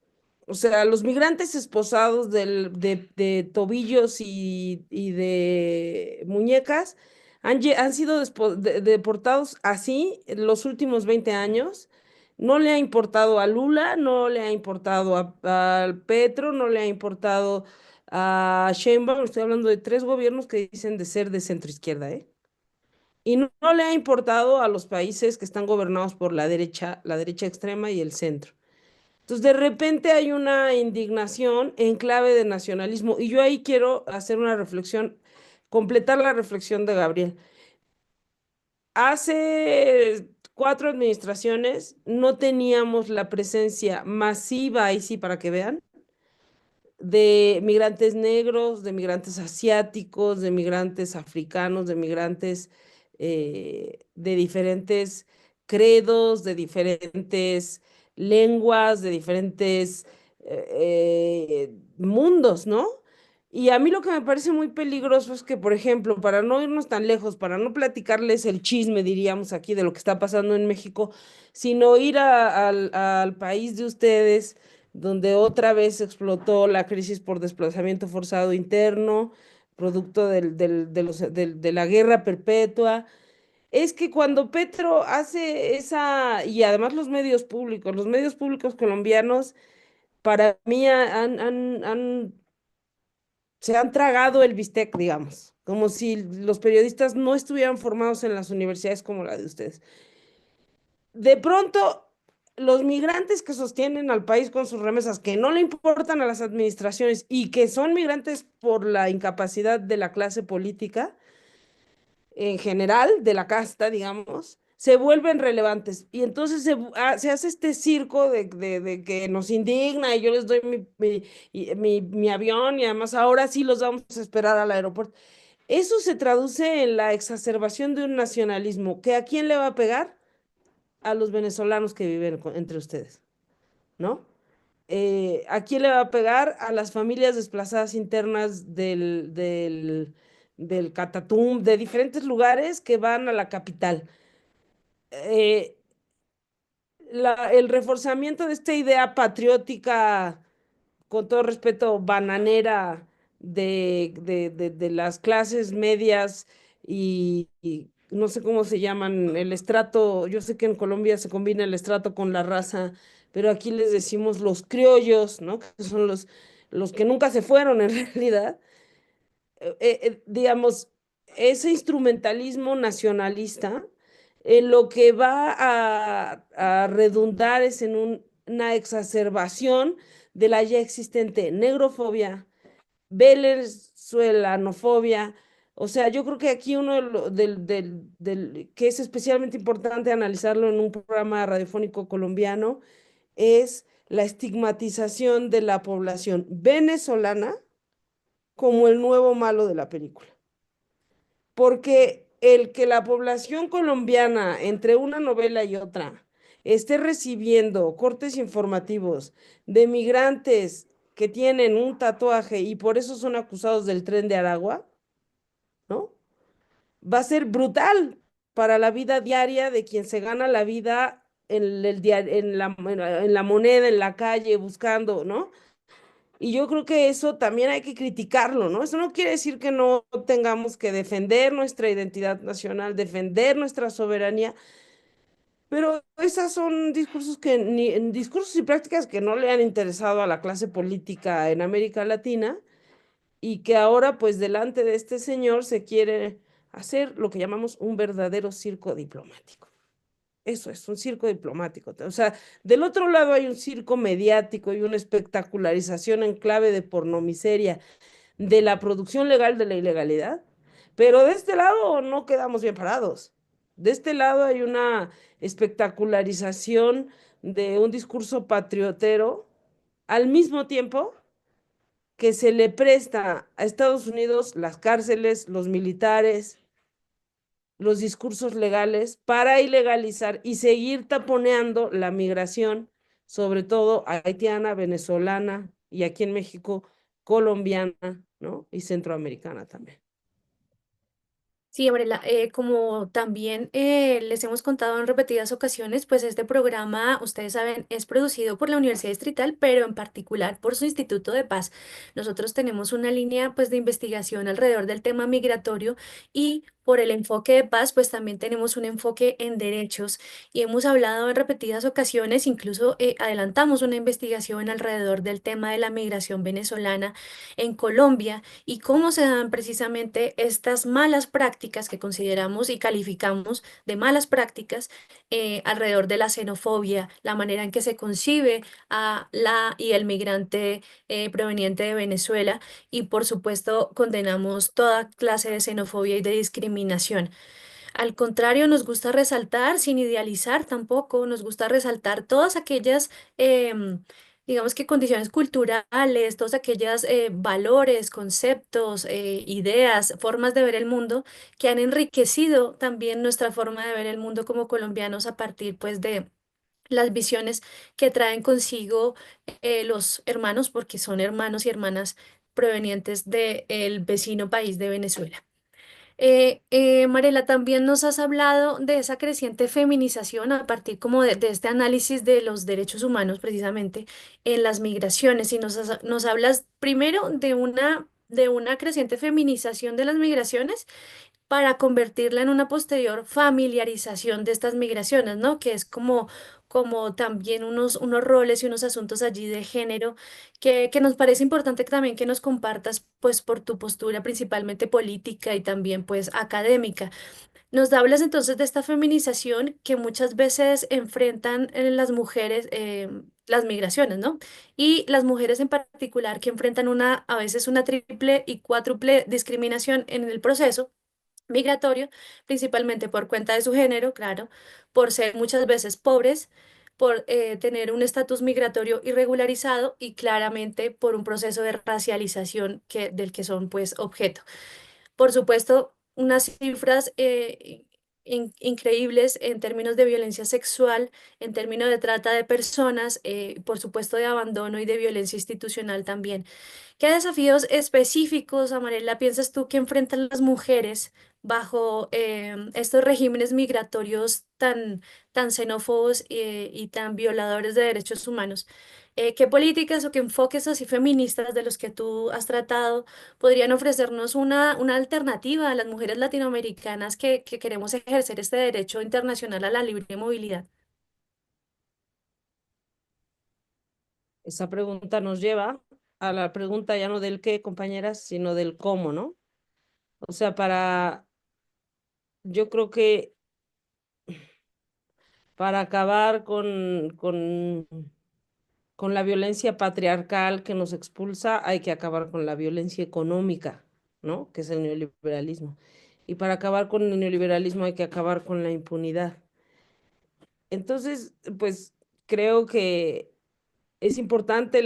O sea, los migrantes esposados de tobillos y de muñecas han sido deportados así los últimos 20 años. No le ha importado a Lula, no le ha importado al Petro, no le ha importado a Sheinbaum. Estoy hablando de 3 gobiernos que dicen de ser de centro izquierda, ¿eh? Y no le ha importado a los países que están gobernados por la derecha extrema y el centro. Entonces, de repente hay una indignación en clave de nacionalismo y yo ahí quiero hacer una reflexión, completar la reflexión de Gabriel. Hace 4 administraciones no teníamos la presencia masiva, ahí sí, para que vean, de migrantes negros, de migrantes asiáticos, de migrantes africanos, de migrantes de diferentes credos, de diferentes lenguas, de diferentes mundos, ¿no? Y a mí lo que me parece muy peligroso es que, por ejemplo, para no irnos tan lejos, para no platicarles el chisme, diríamos aquí, de lo que está pasando en México, sino ir al país de ustedes donde otra vez explotó la crisis por desplazamiento forzado interno, producto de la guerra perpetua. Es que cuando Petro hace esa, y además los medios públicos colombianos, para mí se han tragado el bistec, digamos, como si los periodistas no estuvieran formados en las universidades como la de ustedes. De pronto, los migrantes que sostienen al país con sus remesas, que no le importan a las administraciones y que son migrantes por la incapacidad de la clase política, en general, de la casta, digamos, se vuelven relevantes. Y entonces se hace este circo de que nos indigna y yo les doy mi avión y además ahora sí los vamos a esperar al aeropuerto. Eso se traduce en la exacerbación de un nacionalismo que ¿a quién le va a pegar? A los venezolanos que viven entre ustedes, ¿no? ¿A quién le va a pegar? A las familias desplazadas internas del Catatum, de diferentes lugares que van a la capital. Eh, el reforzamiento de esta idea patriótica, con todo respeto, bananera de las clases medias y no sé cómo se llaman, el estrato, yo sé que en Colombia se combina el estrato con la raza, pero aquí les decimos los criollos, ¿no? Que son los que nunca se fueron en realidad. Digamos, ese instrumentalismo nacionalista, lo que va a redundar es en una exacerbación de la ya existente negrofobia, venezuelanofobia. O sea, yo creo que aquí uno que es especialmente importante analizarlo en un programa radiofónico colombiano es la estigmatización de la población venezolana como el nuevo malo de la película. Porque el que la población colombiana, entre una novela y otra, esté recibiendo cortes informativos de migrantes que tienen un tatuaje y por eso son acusados del Tren de Aragua, ¿no? Va a ser brutal para la vida diaria de quien se gana la vida en la moneda, en la calle, buscando, ¿no? Y yo creo que eso también hay que criticarlo, ¿no? Eso no quiere decir que no tengamos que defender nuestra identidad nacional, defender nuestra soberanía, pero esos son discursos y prácticas que no le han interesado a la clase política en América Latina y que ahora, pues, delante de este señor se quiere hacer lo que llamamos un verdadero circo diplomático. Eso es un circo diplomático. O sea, del otro lado hay un circo mediático y una espectacularización en clave de pornomiseria de la producción legal de la ilegalidad, pero de este lado no quedamos bien parados. De este lado hay una espectacularización de un discurso patriotero al mismo tiempo que se le presta a Estados Unidos las cárceles, los militares, los discursos legales para ilegalizar y seguir taponeando la migración, sobre todo haitiana, venezolana y aquí en México colombiana, ¿no? Y centroamericana también. Sí, Gabriela, como también les hemos contado en repetidas ocasiones, pues este programa, ustedes saben, es producido por la Universidad Distrital, pero en particular por su Instituto de Paz. Nosotros tenemos una línea pues de investigación alrededor del tema migratorio y por el enfoque de paz, pues también tenemos un enfoque en derechos y hemos hablado en repetidas ocasiones, incluso adelantamos una investigación alrededor del tema de la migración venezolana en Colombia y cómo se dan precisamente estas malas prácticas que consideramos y calificamos de malas prácticas alrededor de la xenofobia, la manera en que se concibe a la y el migrante proveniente de Venezuela y por supuesto condenamos toda clase de xenofobia y de discriminación. Al contrario, nos gusta resaltar, sin idealizar tampoco, nos gusta resaltar todas aquellas, digamos que condiciones culturales, todos aquellos valores, conceptos, ideas, formas de ver el mundo que han enriquecido también nuestra forma de ver el mundo como colombianos a partir pues de las visiones que traen consigo los hermanos, porque son hermanos y hermanas provenientes del vecino país de Venezuela. Mariela, también nos has hablado de esa creciente feminización a partir como de este análisis de los derechos humanos precisamente en las migraciones y nos hablas primero de una creciente feminización de las migraciones para convertirla en una posterior familiarización de estas migraciones, ¿no? Que es como también unos roles y unos asuntos allí de género que nos parece importante que también que nos compartas, pues, por tu postura principalmente política y también, pues, académica. Nos hablas entonces de esta feminización que muchas veces enfrentan las mujeres, las migraciones, ¿no? Y las mujeres en particular que enfrentan a veces una triple y cuádruple discriminación en el proceso migratorio, principalmente por cuenta de su género, claro, por ser muchas veces pobres, por tener un estatus migratorio irregularizado y claramente por un proceso de racialización del que son pues objeto. Por supuesto, unas cifras increíbles en términos de violencia sexual, en términos de trata de personas, por supuesto de abandono y de violencia institucional también. ¿Qué desafíos específicos, Amarela, piensas tú que enfrentan las mujeres bajo estos regímenes migratorios tan xenófobos y tan violadores de derechos humanos? ¿Qué políticas o qué enfoques así feministas de los que tú has tratado podrían ofrecernos una alternativa a las mujeres latinoamericanas que queremos ejercer este derecho internacional a la libre movilidad? Esa pregunta nos lleva a la pregunta ya no del qué, compañeras, sino del cómo, ¿no? O sea, yo creo que para acabar con la violencia patriarcal que nos expulsa, hay que acabar con la violencia económica, ¿no? Que es el neoliberalismo. Y para acabar con el neoliberalismo hay que acabar con la impunidad. Entonces, pues creo que es importante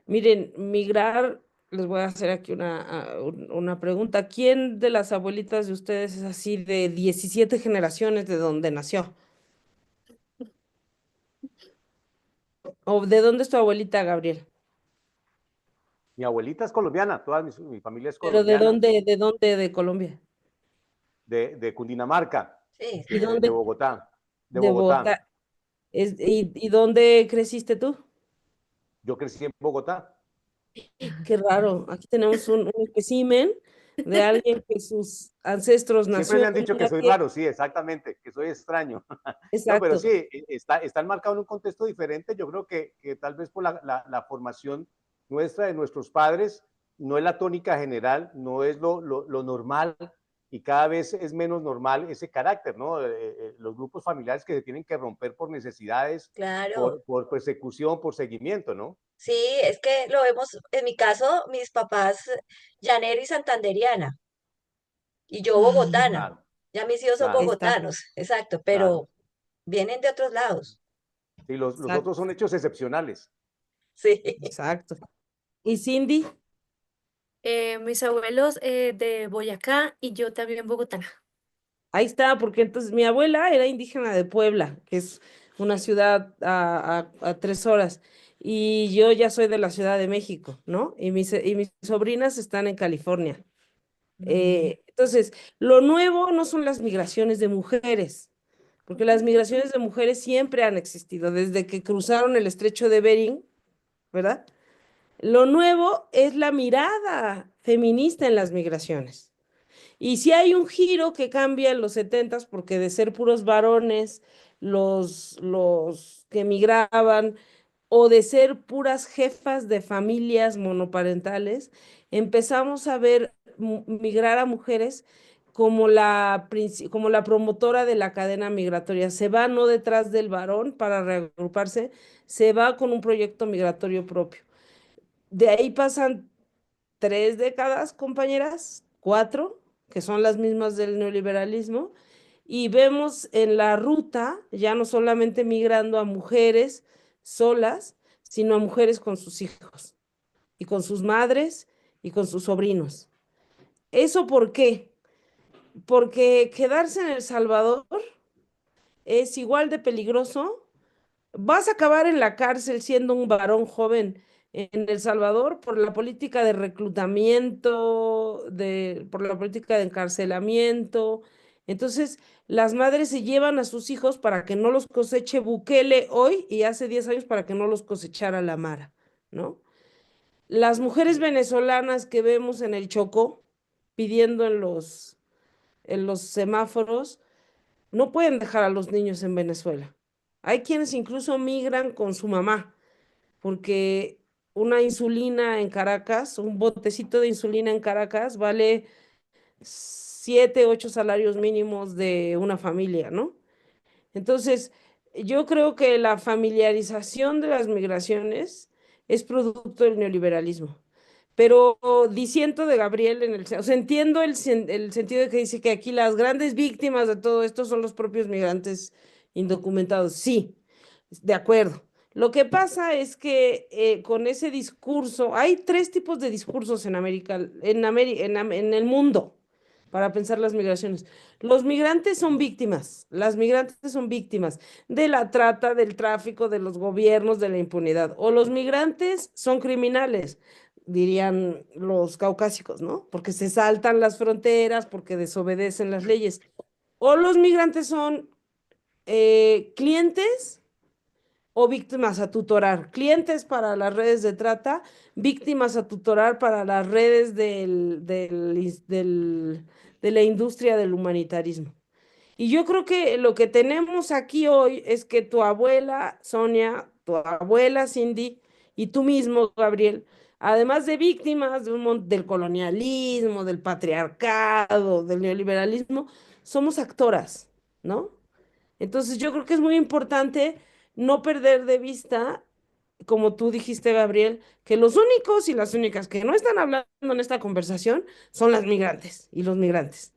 miren, migrar, les voy a hacer aquí una pregunta. ¿Quién de las abuelitas de ustedes es así de 17 generaciones de donde nació? ¿O de dónde es tu abuelita, Gabriel? Mi abuelita es colombiana, mi familia es ¿Pero colombiana, de dónde de Colombia? de Cundinamarca, Sí, ¿Y claro. de dónde? Bogotá, de De Bogotá. Bogotá. ¿Y dónde creciste tú? Yo crecí en Bogotá. Qué raro. Aquí tenemos un espécimen de alguien que sus ancestros Siempre nació me han en dicho que una soy tierra. raro, sí, exactamente, que soy extraño. No, pero Exacto. sí, está enmarcado en un contexto diferente. Yo creo que tal vez por la formación nuestra, de nuestros padres, no es la tónica general, no es lo normal y cada vez es menos normal ese carácter, ¿no? Los grupos familiares que se tienen que romper por necesidades, Claro. por persecución, por seguimiento, ¿no? Sí, es que lo vemos, en mi caso, mis papás, llanera y santanderiana, y yo bogotana. Claro, Ya mis hijos son claro, Está. bogotanos, exacto, claro. pero vienen de otros lados. Sí, los Exacto. otros son hechos excepcionales. Sí. Exacto. ¿Y Cindy? Mis abuelos de Boyacá y yo también bogotana. Ahí está, porque entonces mi abuela era indígena de Puebla, que es una ciudad a 3 horas, y yo ya soy de la Ciudad de México, ¿no? Y mis sobrinas están en California. Entonces, lo nuevo no son las migraciones de mujeres, porque las migraciones de mujeres siempre han existido, desde que cruzaron el estrecho de Bering, ¿verdad? Lo nuevo es la mirada feminista en las migraciones. Y sí hay un giro que cambia en los setentas, porque de ser puros varones los que emigraban, o de ser puras jefas de familias monoparentales, empezamos a ver migrar a mujeres como la promotora de la cadena migratoria. Se va no detrás del varón para reagruparse, se va con un proyecto migratorio propio. De ahí pasan 3 décadas, compañeras, 4, que son las mismas del neoliberalismo, y vemos en la ruta ya no solamente migrando a mujeres solas, sino a mujeres con sus hijos, y con sus madres, y con sus sobrinos. ¿Eso por qué? Porque quedarse en El Salvador es igual de peligroso. Vas a acabar en la cárcel siendo un varón joven en El Salvador por la política de reclutamiento, por la política de encarcelamiento. Entonces, las madres se llevan a sus hijos para que no los coseche Bukele hoy, y hace 10 años para que no los cosechara la Mara, ¿no? Las mujeres venezolanas que vemos en el Chocó pidiendo en los semáforos no pueden dejar a los niños en Venezuela. Hay quienes incluso migran con su mamá, porque una insulina en Caracas, un botecito de insulina en Caracas vale 7, 8 salarios mínimos de una familia, ¿no? Entonces, yo creo que la familiarización de las migraciones es producto del neoliberalismo. Pero disiento de Gabriel o sea, entiendo el sentido de que dice que aquí las grandes víctimas de todo esto son los propios migrantes indocumentados. Sí, de acuerdo. Lo que pasa es que con ese discurso, hay 3 tipos de discursos en América, en el mundo para pensar las migraciones. Los migrantes son víctimas, las migrantes son víctimas de la trata, del tráfico, de los gobiernos, de la impunidad. O los migrantes son criminales, dirían los caucásicos, ¿no? Porque se saltan las fronteras, porque desobedecen las leyes. O los migrantes son clientes o víctimas a tutorar. Clientes para las redes de trata, víctimas a tutorar para las redes de la industria del humanitarismo. Y yo creo que lo que tenemos aquí hoy es que tu abuela Sonia, tu abuela Cindy y tú mismo, Gabriel, además de víctimas del colonialismo, del patriarcado, del neoliberalismo, somos actoras, ¿no? Entonces yo creo que es muy importante no perder de vista, como tú dijiste, Gabriel, que los únicos y las únicas que no están hablando en esta conversación son las migrantes y los migrantes.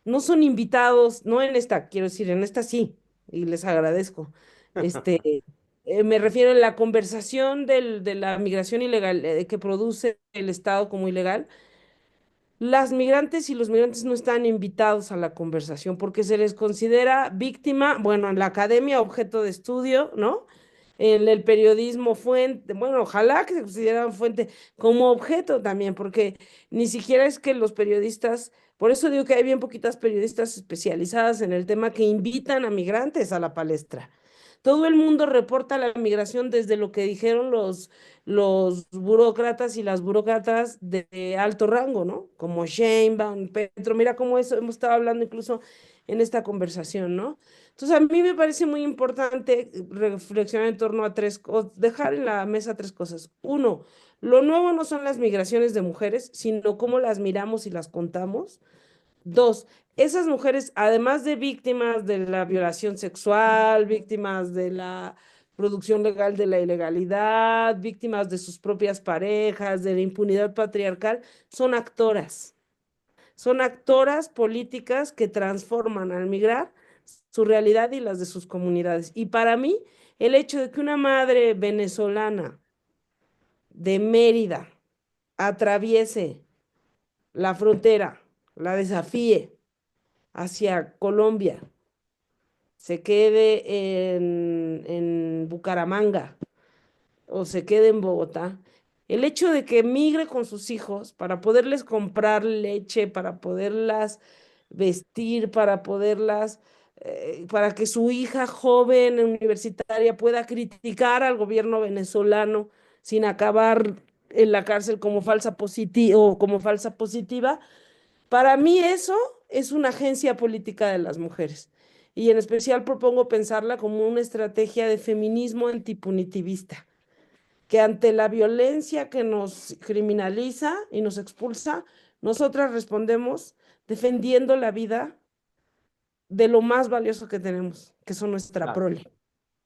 No son invitados, no en esta, quiero decir, en esta sí, y les agradezco. Me refiero a la conversación de la migración ilegal, que produce el Estado como ilegal. Las migrantes y los migrantes no están invitados a la conversación porque se les considera víctima, bueno, en la academia objeto de estudio, ¿no? En el periodismo fuente, bueno, ojalá que se consideraran fuente como objeto también, porque ni siquiera es que los periodistas, por eso digo que hay bien poquitas periodistas especializadas en el tema que invitan a migrantes a la palestra. Todo el mundo reporta la migración desde lo que dijeron los burócratas y las burócratas de alto rango, ¿no? Como Sheinbaum, Petro, mira cómo eso hemos estado hablando incluso en esta conversación, ¿no? Entonces, a mí me parece muy importante reflexionar en torno a dejar en la mesa 3 cosas. Uno, lo nuevo no son las migraciones de mujeres, sino cómo las miramos y las contamos. 2, esas mujeres, además de víctimas de la violación sexual, víctimas de la producción legal de la ilegalidad, víctimas de sus propias parejas, de la impunidad patriarcal, son actoras políticas que transforman al migrar su realidad y las de sus comunidades. Y para mí, el hecho de que una madre venezolana de Mérida atraviese la frontera, la desafíe hacia Colombia, se quede en Bucaramanga o se quede en Bogotá, el hecho de que migre con sus hijos para poderles comprar leche, para poderlas vestir, para que su hija joven universitaria pueda criticar al gobierno venezolano sin acabar en la cárcel como falsa positiva, Para mí eso es una agencia política de las mujeres. Y en especial propongo pensarla como una estrategia de feminismo antipunitivista, que ante la violencia que nos criminaliza y nos expulsa, nosotras respondemos defendiendo la vida de lo más valioso que tenemos, que son nuestra Claro. prole.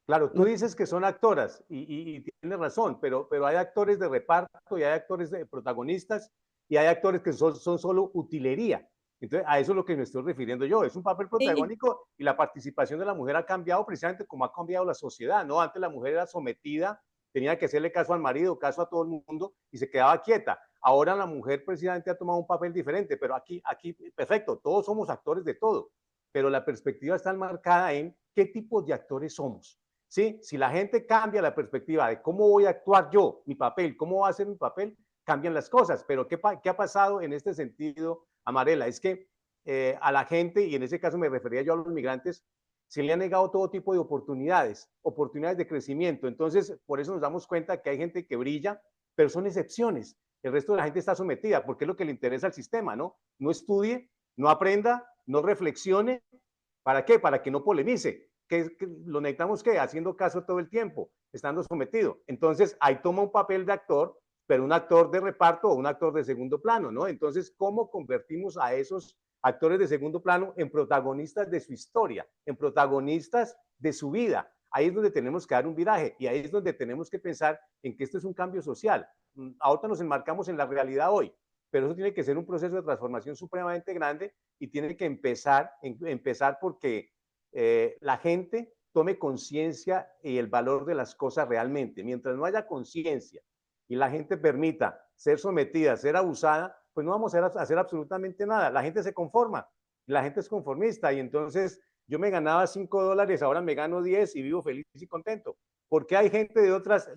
Claro, tú ¿No? dices que son actoras y tienes razón, pero hay actores de reparto y hay actores de protagonistas y hay actores que son solo utilería. Entonces, a eso es lo que me estoy refiriendo yo. Es un papel Sí, protagónico y la participación de la mujer ha cambiado precisamente como ha cambiado la sociedad, ¿no? Antes la mujer era sometida, tenía que hacerle caso al marido, caso a todo el mundo y se quedaba quieta. Ahora la mujer precisamente ha tomado un papel diferente, pero aquí, perfecto, todos somos actores de todo, pero la perspectiva está enmarcada en qué tipo de actores somos. ¿Sí? Si la gente cambia la perspectiva de cómo voy a actuar yo, mi papel, cómo va a ser mi papel, cambian las cosas. Pero ¿qué ha pasado en este sentido, Amarela? Es que a la gente, y en ese caso me refería yo a los migrantes, se le ha negado todo tipo de oportunidades, oportunidades de crecimiento. Entonces, por eso nos damos cuenta que hay gente que brilla, pero son excepciones. El resto de la gente está sometida, porque es lo que le interesa al sistema, ¿no? No estudie, no aprenda, no reflexione. ¿Para qué? Para que no polemice. Que lo necesitamos que haciendo caso todo el tiempo, estando sometido. Entonces, ahí toma un papel de actor, pero un actor de reparto o un actor de segundo plano, ¿no? Entonces, ¿cómo convertimos a esos actores de segundo plano en protagonistas de su historia, en protagonistas de su vida? Ahí es donde tenemos que dar un viraje y ahí es donde tenemos que pensar en que esto es un cambio social. Ahorita nos enmarcamos en la realidad hoy, pero eso tiene que ser un proceso de transformación supremamente grande y tiene que empezar porque la gente tome conciencia y el valor de las cosas realmente. Mientras no haya conciencia y la gente permita ser sometida, ser abusada, pues no vamos a hacer absolutamente nada. La gente se conforma, la gente es conformista y entonces yo me ganaba $5, ahora me gano 10 y vivo feliz y contento. Porque hay gente de otras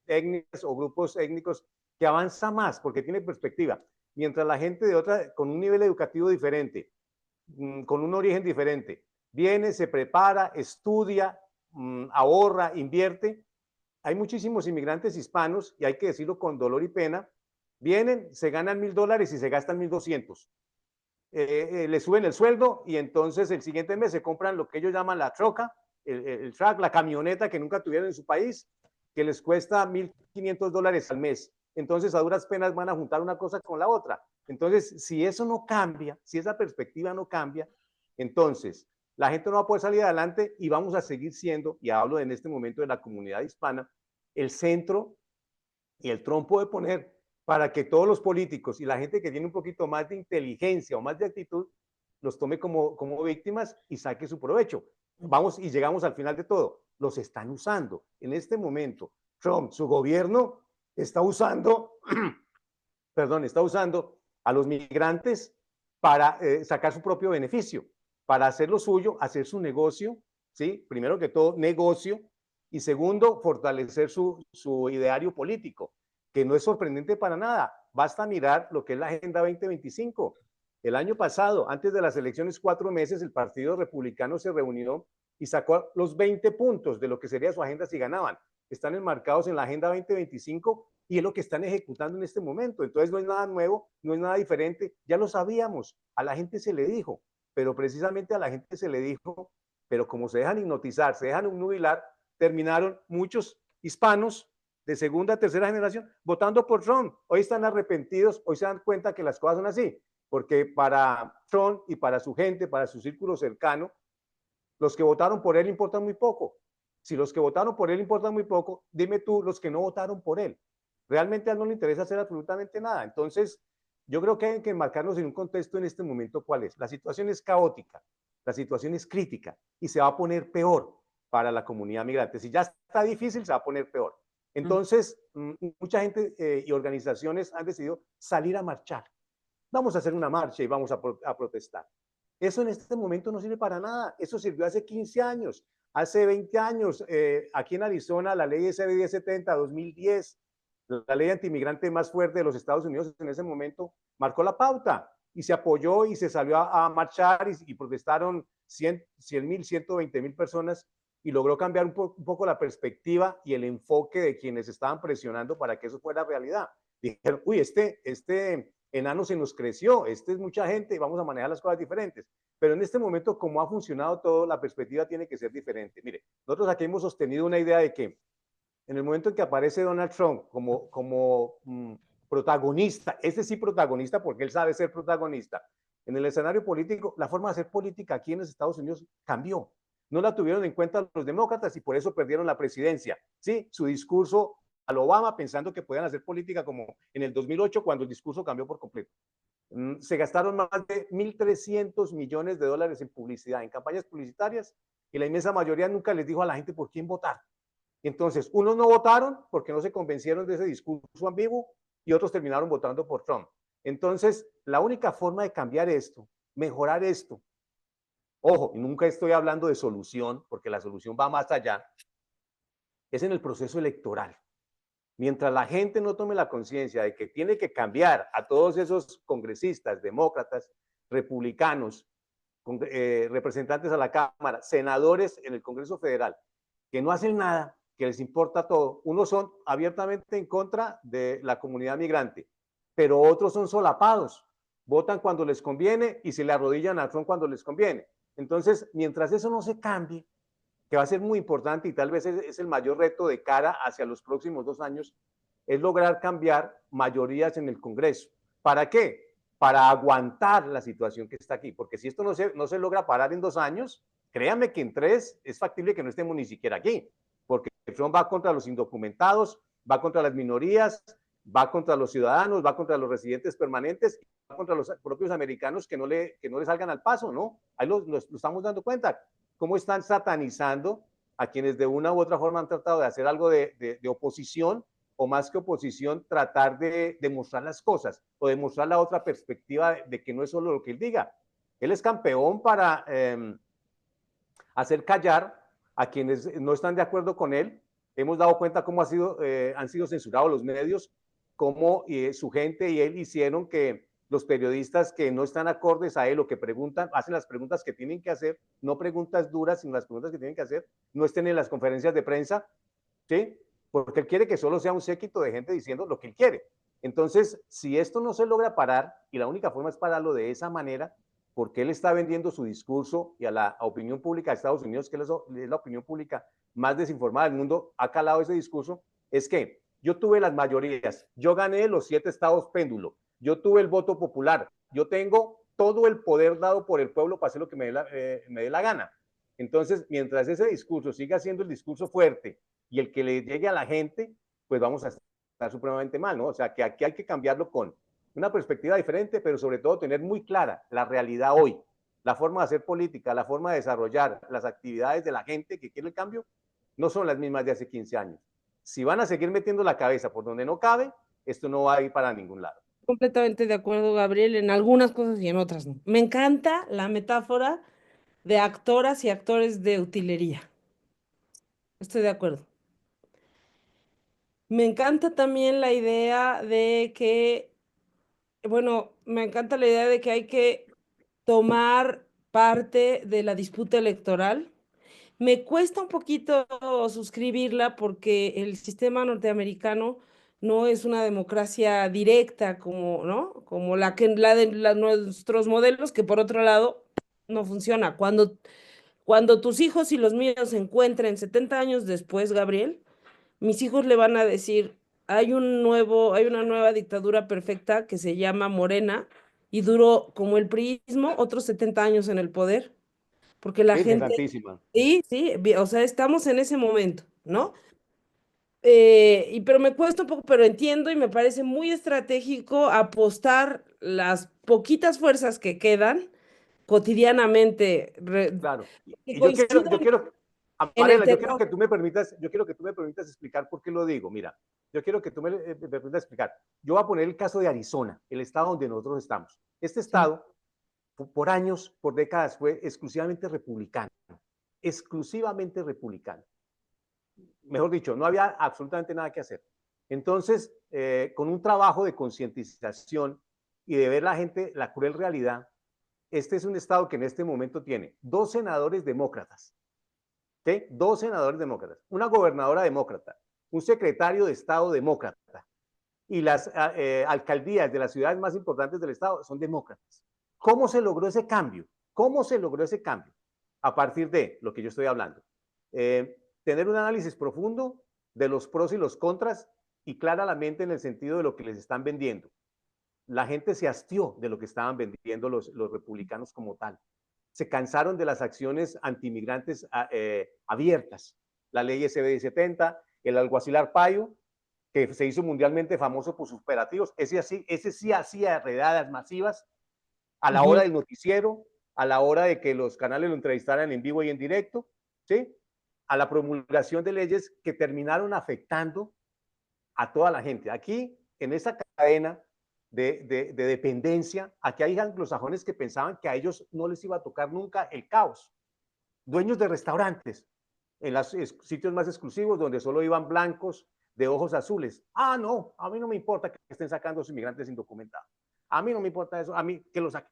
etnias o grupos étnicos que avanza más porque tiene perspectiva. Mientras la gente de otra, con un nivel educativo diferente, con un origen diferente, viene, se prepara, estudia, ahorra, invierte. Hay muchísimos inmigrantes hispanos, y hay que decirlo con dolor y pena, vienen, se ganan $1,000 y se gastan 1,200. Le suben el sueldo y entonces el siguiente mes se compran lo que ellos llaman la troca, el truck, la camioneta que nunca tuvieron en su país, que les cuesta $1,500 al mes. Entonces a duras penas van a juntar una cosa con la otra. Entonces, si eso no cambia, si esa perspectiva no cambia, entonces la gente no va a poder salir adelante y vamos a seguir siendo, y hablo en este momento de la comunidad hispana, el centro y el trompo de poner para que todos los políticos y la gente que tiene un poquito más de inteligencia o más de actitud los tome como víctimas y saque su provecho. Vamos y llegamos al final de todo. Los están usando. En este momento, Trump, su gobierno, está usando, perdón, está usando a los migrantes para sacar su propio beneficio, para hacer lo suyo, hacer su negocio, ¿sí? Primero que todo, negocio, y segundo, fortalecer su ideario político, que no es sorprendente para nada. Basta mirar lo que es la Agenda 2025. El año pasado, antes de las elecciones, 4 meses, el Partido Republicano se reunió y sacó los 20 puntos de lo que sería su agenda si ganaban. Están enmarcados en la Agenda 2025 y es lo que están ejecutando en este momento. Entonces no es nada nuevo, no es nada diferente, ya lo sabíamos, a la gente se le dijo, pero precisamente a la gente se le dijo, pero como se dejan hipnotizar, se dejan obnubilar, terminaron muchos hispanos de segunda, tercera generación votando por Trump. Hoy están arrepentidos, hoy se dan cuenta que las cosas son así, porque para Trump y para su gente, para su círculo cercano, los que votaron por él importan muy poco. Si los que votaron por él importan muy poco, dime tú los que no votaron por él. Realmente a él no le interesa hacer absolutamente nada. Entonces, yo creo que hay que enmarcarnos en un contexto en este momento. ¿Cuál es? La situación es caótica, la situación es crítica y se va a poner peor para la comunidad migrante. Si ya está difícil, se va a poner peor. Entonces, mucha gente y organizaciones han decidido salir a marchar. Vamos a hacer una marcha y vamos a protestar. Eso en este momento no sirve para nada. Eso sirvió hace 15 años, hace 20 años. Aquí en Arizona, la ley SB 1070 2010, la ley antimigrante más fuerte de los Estados Unidos en ese momento, marcó la pauta y se apoyó y se salió a marchar y protestaron 100,000, 120,000 personas y logró cambiar un poco la perspectiva y el enfoque de quienes estaban presionando para que eso fuera realidad. Dijeron, uy, este enano se nos creció, este es mucha gente y vamos a manejar las cosas diferentes. Pero en este momento, como ha funcionado todo, la perspectiva tiene que ser diferente. Mire, nosotros aquí hemos sostenido una idea de que en el momento en que aparece Donald Trump como protagonista, este sí protagonista porque él sabe ser protagonista, en el escenario político, la forma de hacer política aquí en los Estados Unidos cambió. No la tuvieron en cuenta los demócratas y por eso perdieron la presidencia. Sí, su discurso al Obama pensando que podían hacer política como en el 2008 cuando el discurso cambió por completo. Se gastaron más de 1.300 millones de dólares en publicidad, en campañas publicitarias, y la inmensa mayoría nunca les dijo a la gente por quién votar. Entonces, unos no votaron porque no se convencieron de ese discurso ambiguo y otros terminaron votando por Trump. Entonces, la única forma de cambiar esto, mejorar esto, ojo, y nunca estoy hablando de solución, porque la solución va más allá, es en el proceso electoral. Mientras la gente no tome la conciencia de que tiene que cambiar a todos esos congresistas, demócratas, republicanos, representantes a la Cámara, senadores en el Congreso Federal, que no hacen nada, que les importa todo. Unos son abiertamente en contra de la comunidad migrante, pero otros son solapados. Votan cuando les conviene y se le arrodillan a Trump cuando les conviene. Entonces, mientras eso no se cambie, que va a ser muy importante y tal vez es el mayor reto de cara hacia los próximos 2 años, es lograr cambiar mayorías en el Congreso. ¿Para qué? Para aguantar la situación que está aquí, porque si esto no se logra parar en 2 años, créanme que en 3 es factible que no estemos ni siquiera aquí, porque Trump va contra los indocumentados, va contra las minorías, va contra los ciudadanos, va contra los residentes permanentes, va contra los propios americanos que no le salgan al paso, ¿no? Ahí lo estamos dando cuenta, cómo están satanizando a quienes de una u otra forma han tratado de hacer algo de oposición, o más que oposición, tratar de demostrar las cosas, o demostrar la otra perspectiva de que no es solo lo que él diga. Él es campeón para hacer callar a quienes no están de acuerdo con él. Hemos dado cuenta cómo han sido censurados los medios, cómo su gente y él hicieron que los periodistas que no están acordes a él o que preguntan, hacen las preguntas que tienen que hacer, no preguntas duras, sino las preguntas que tienen que hacer, no estén en las conferencias de prensa, ¿sí? Porque él quiere que solo sea un séquito de gente diciendo lo que él quiere. Entonces, si esto no se logra parar, y la única forma es pararlo de esa manera, porque él está vendiendo su discurso y a la opinión pública de Estados Unidos, que es la opinión pública más desinformada del mundo, ha calado ese discurso, es que yo tuve las mayorías, yo gané los 7 estados péndulo, yo tuve el voto popular, yo tengo todo el poder dado por el pueblo para hacer lo que me dé la gana. Entonces, mientras ese discurso siga siendo el discurso fuerte y el que le llegue a la gente, pues vamos a estar supremamente mal, ¿no? O sea, que aquí hay que cambiarlo con una perspectiva diferente, pero sobre todo tener muy clara la realidad hoy, la forma de hacer política, la forma de desarrollar las actividades de la gente que quiere el cambio, no son las mismas de hace 15 años. Si van a seguir metiendo la cabeza por donde no cabe, esto no va a ir para ningún lado. Completamente de acuerdo, Gabriel, en algunas cosas y en otras no. Me encanta la metáfora de actoras y actores de utilería. Estoy de acuerdo. Me encanta también la idea de que, bueno, me encanta la idea de que hay que tomar parte de la disputa electoral. Me cuesta un poquito suscribirla porque el sistema norteamericano no es una democracia directa como, ¿no? Como nuestros modelos, que por otro lado no funciona. Cuando tus hijos y los míos se encuentren 70 años después, Gabriel, mis hijos le van a decir, hay una nueva dictadura perfecta que se llama Morena y duró como el priismo otros 70 años en el poder, porque la Virgen gente, Santísima. sí, sí, o sea, estamos en ese momento, ¿no? Pero me cuesta un poco, pero entiendo y me parece muy estratégico apostar las poquitas fuerzas que quedan cotidianamente, Claro. que Y coincidan en el Amarela, terror. yo quiero que tú me permitas explicar por qué lo digo. Mira, yo quiero que tú me permitas explicar. Yo voy a poner el caso de Arizona, el estado donde nosotros estamos. Este Sí. estado, por años, por décadas, fue exclusivamente republicano. Exclusivamente republicano. Mejor dicho, no había absolutamente nada que hacer. Entonces, con un trabajo de concientización y de ver la gente, la cruel realidad, este es un estado que en este momento tiene 2 senadores demócratas, ¿sí? 2 senadores demócratas, una gobernadora demócrata, un secretario de Estado demócrata y las alcaldías de las ciudades más importantes del Estado son demócratas. ¿Cómo se logró ese cambio? ¿Cómo se logró ese cambio? A partir de lo que yo estoy hablando. Tener un análisis profundo de los pros y los contras y clara la mente en el sentido de lo que les están vendiendo. La gente se hastió de lo que estaban vendiendo los republicanos como tal. Se cansaron de las acciones antimigrantes abiertas. La ley SB 70, el alguacil Arpaio, que se hizo mundialmente famoso por sus operativos, ese sí hacía redadas masivas a la hora del noticiero, a la hora de que los canales lo entrevistaran en vivo y en directo, ¿sí? A la promulgación de leyes que terminaron afectando a toda la gente. Aquí, en esa cadena de dependencia, aquí hay anglosajones que pensaban que a ellos no les iba a tocar nunca el caos. Dueños de restaurantes, en los sitios más exclusivos donde solo iban blancos de ojos azules. Ah, no, a mí no me importa que estén sacando a sus inmigrantes indocumentados. A mí no me importa eso, a mí que lo saquen.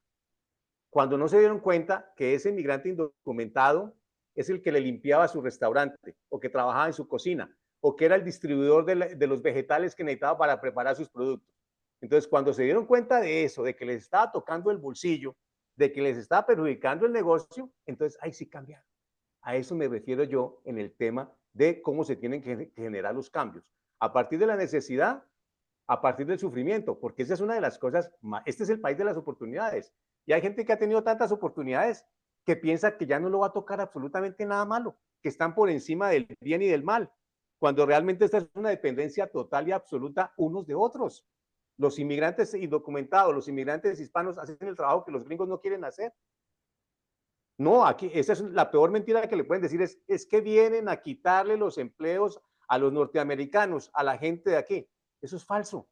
Cuando no se dieron cuenta que ese inmigrante indocumentado es el que le limpiaba su restaurante o que trabajaba en su cocina o que era el distribuidor de los vegetales que necesitaba para preparar sus productos. Entonces, cuando se dieron cuenta de eso, de que les estaba tocando el bolsillo, de que les estaba perjudicando el negocio, entonces ahí sí cambiaron. A eso me refiero yo en el tema de cómo se tienen que generar los cambios. A partir de la necesidad, a partir del sufrimiento, porque esa es una de las cosas, este es el país de las oportunidades. Y hay gente que ha tenido tantas oportunidades que piensa que ya no lo va a tocar absolutamente nada malo, que están por encima del bien y del mal, cuando realmente esta es una dependencia total y absoluta unos de otros. Los inmigrantes indocumentados, los inmigrantes hispanos hacen el trabajo que los gringos no quieren hacer. No, aquí, esa es la peor mentira que le pueden decir, es que vienen a quitarle los empleos a los norteamericanos, a la gente de aquí. Eso es falso.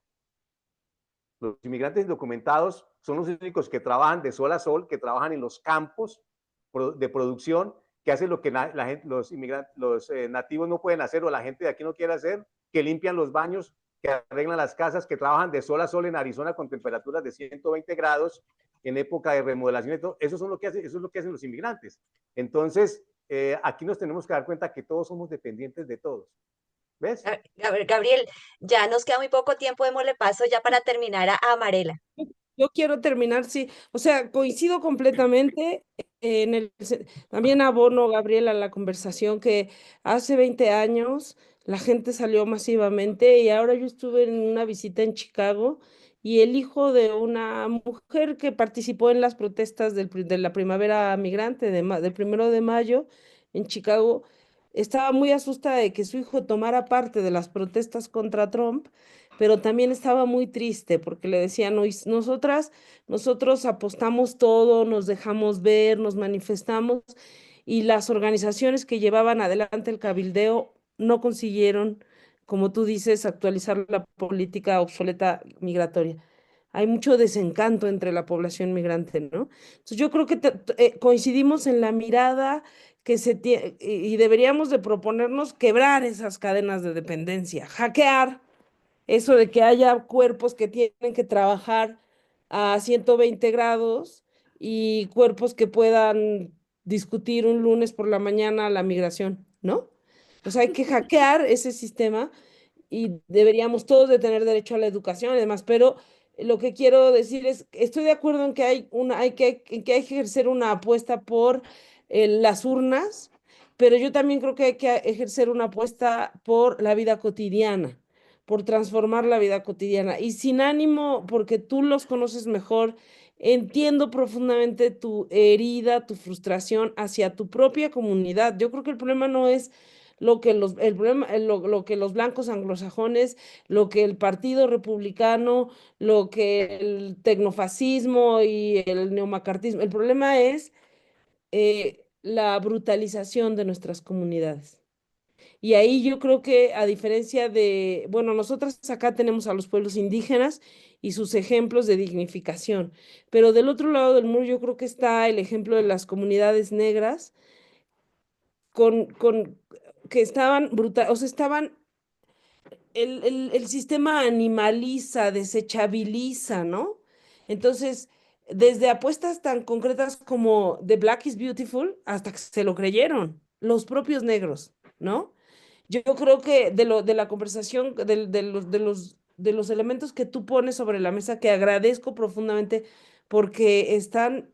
Los inmigrantes indocumentados son los únicos que trabajan de sol a sol, que trabajan en los campos de producción, que hacen lo que los nativos no pueden hacer o la gente de aquí no quiere hacer, que limpian los baños, que arreglan las casas, que trabajan de sol a sol en Arizona con temperaturas de 120 grados en época de remodelación. Eso es lo que hacen los inmigrantes. Entonces, aquí nos tenemos que dar cuenta que todos somos dependientes de todos. ¿Ves? A ver, Gabriel, ya nos queda muy poco tiempo, démosle paso ya para terminar a Amarela. Yo quiero terminar, sí, o sea, coincido completamente también abono, Gabriela, a la conversación que hace 20 años la gente salió masivamente y ahora yo estuve en una visita en Chicago y el hijo de una mujer que participó en las protestas de la primavera migrante del 1 de mayo en Chicago estaba muy asustada de que su hijo tomara parte de las protestas contra Trump, pero también estaba muy triste porque le decían, nosotros apostamos todo, nos dejamos ver, nos manifestamos y las organizaciones que llevaban adelante el cabildeo no consiguieron, como tú dices, actualizar la política obsoleta migratoria. Hay mucho desencanto entre la población migrante, ¿no? Entonces yo creo que coincidimos en la mirada y deberíamos de proponernos quebrar esas cadenas de dependencia, hackear eso de que haya cuerpos que tienen que trabajar a 120 grados y cuerpos que puedan discutir un lunes por la mañana la migración, ¿no? O sea, hay que hackear ese sistema y deberíamos todos de tener derecho a la educación y demás, pero lo que quiero decir es, estoy de acuerdo en que en que hay que ejercer una apuesta por las urnas, pero yo también creo que hay que ejercer una apuesta por la vida cotidiana, por transformar la vida cotidiana. Y sin ánimo, porque tú los conoces mejor, entiendo profundamente tu herida, tu frustración hacia tu propia comunidad. Yo creo que el problema no es el problema, lo que los blancos anglosajones, lo que el Partido Republicano, lo que el tecnofascismo y el neomacartismo, el problema es la brutalización de nuestras comunidades. Y ahí yo creo que a diferencia bueno, nosotras acá tenemos a los pueblos indígenas y sus ejemplos de dignificación, pero del otro lado del muro yo creo que está el ejemplo de las comunidades negras con que estaban brutal, o sea, el sistema animaliza, desechabiliza, ¿no? Entonces, desde apuestas tan concretas como The Black is Beautiful hasta que se lo creyeron, los propios negros, ¿no? Yo creo que de la conversación, de los de los elementos que tú pones sobre la mesa, que agradezco profundamente porque están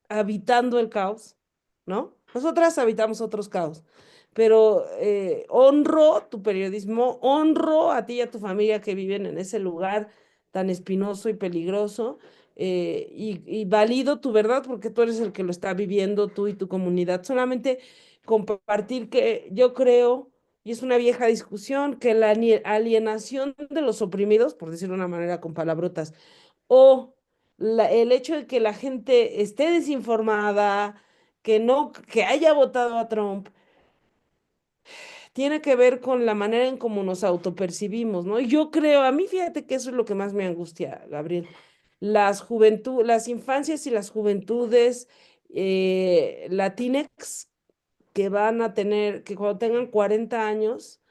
habitando el caos, ¿no? Nosotras habitamos otros caos, pero honro tu periodismo, honro a ti y a tu familia que viven en ese lugar tan espinoso y peligroso, y valido tu verdad porque tú eres el que lo está viviendo, tú y tu comunidad. Solamente compartir que yo creo, y es una vieja discusión, que la alienación de los oprimidos, por decirlo de una manera con palabrotas, o el hecho de que la gente esté desinformada, que no, que haya votado a Trump, tiene que ver con la manera en cómo nos autopercibimos, ¿no? Y yo creo, a mí fíjate que eso es lo que más me angustia, Gabriel. Las infancias y las juventudes latinex que van a tener, que cuando tengan 40 años,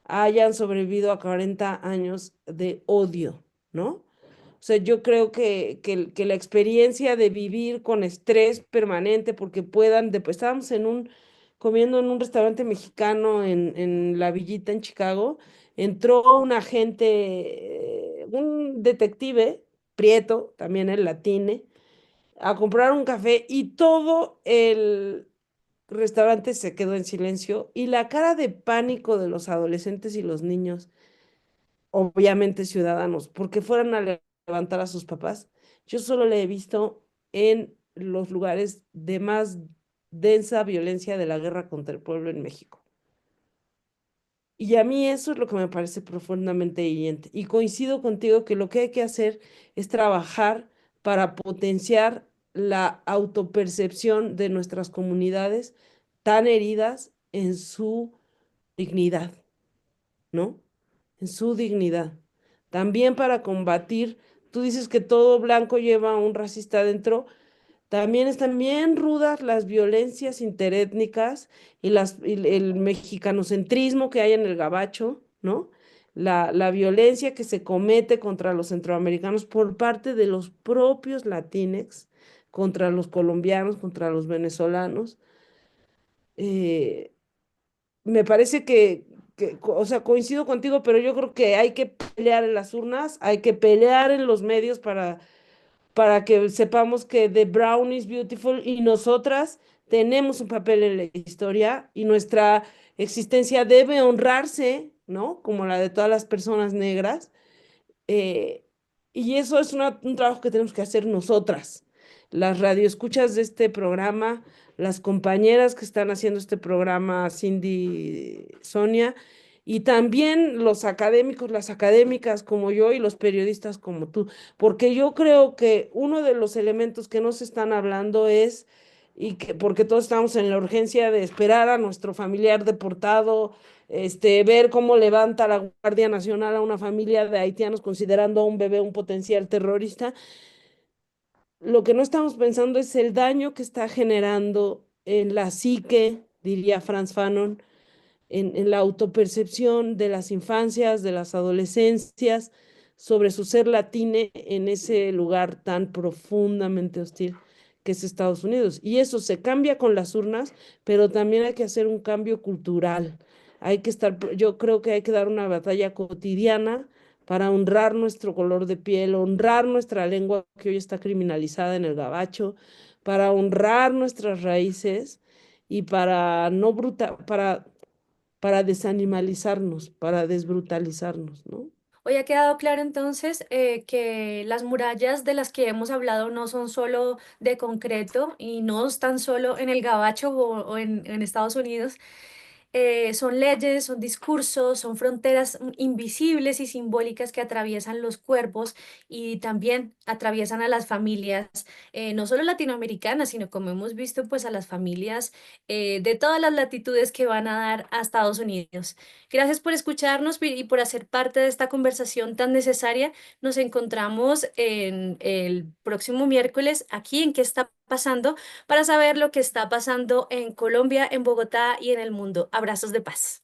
hayan sobrevivido a 40 años de odio, ¿no? O sea, yo creo que la experiencia de vivir con estrés permanente, porque puedan, después estábamos comiendo en un restaurante mexicano en La Villita, en Chicago, entró un agente, un detective, Prieto, también el latine, a comprar un café y todo el restaurante se quedó en silencio y la cara de pánico de los adolescentes y los niños, obviamente ciudadanos, porque fueran a levantar a sus papás. Yo solo le he visto en los lugares de más densa violencia de la guerra contra el pueblo en México. Y a mí eso es lo que me parece profundamente hiriente. Y coincido contigo que lo que hay que hacer es trabajar para potenciar la autopercepción de nuestras comunidades tan heridas en su dignidad, ¿no? En su dignidad. También para combatir, tú dices que todo blanco lleva a un racista adentro, también están bien rudas las violencias interétnicas y el mexicanocentrismo que hay en el gabacho, ¿no? La violencia que se comete contra los centroamericanos por parte de los propios latinex, contra los colombianos, contra los venezolanos. Eh, Me parece o sea, coincido contigo, pero yo creo que hay que pelear en las urnas, hay que pelear en los medios para que sepamos que The Brown is beautiful y nosotras tenemos un papel en la historia y nuestra existencia debe honrarse, ¿no? Como la de todas las personas negras. eh, y eso es un trabajo que tenemos que hacer nosotras, las radioescuchas de este programa, las compañeras que están haciendo este programa, Cindy, Sonia, y también los académicos, las académicas como yo y los periodistas como tú, porque yo creo que uno de los elementos que nos están hablando es, y que porque todos estamos en la urgencia de esperar a nuestro familiar deportado, ver cómo levanta la Guardia Nacional a una familia de haitianos considerando a un bebé un potencial terrorista. Lo que no estamos pensando es el daño que está generando en la psique, diría Franz Fanon, en la autopercepción de las infancias, de las adolescencias, sobre su ser latine en ese lugar tan profundamente hostil que es Estados Unidos. Y eso se cambia con las urnas, pero también hay que hacer un cambio cultural. Yo creo que hay que dar una batalla cotidiana para honrar nuestro color de piel, honrar nuestra lengua que hoy está criminalizada en el gabacho, para honrar nuestras raíces y para no para desanimalizarnos, para desbrutalizarnos, ¿no? Hoy ha quedado claro entonces que las murallas de las que hemos hablado no son solo de concreto y no están solo en el Gabacho o en Estados Unidos. Son leyes, son discursos, son fronteras invisibles y simbólicas que atraviesan los cuerpos y también atraviesan a las familias, no solo latinoamericanas, sino como hemos visto, pues a las familias de todas las latitudes que van a dar a Estados Unidos. Gracias por escucharnos y por hacer parte de esta conversación tan necesaria. Nos encontramos en el próximo miércoles aquí en ¿Qué está pasando? Para saber lo que está pasando en Colombia, en Bogotá y en el mundo. Abrazos de paz.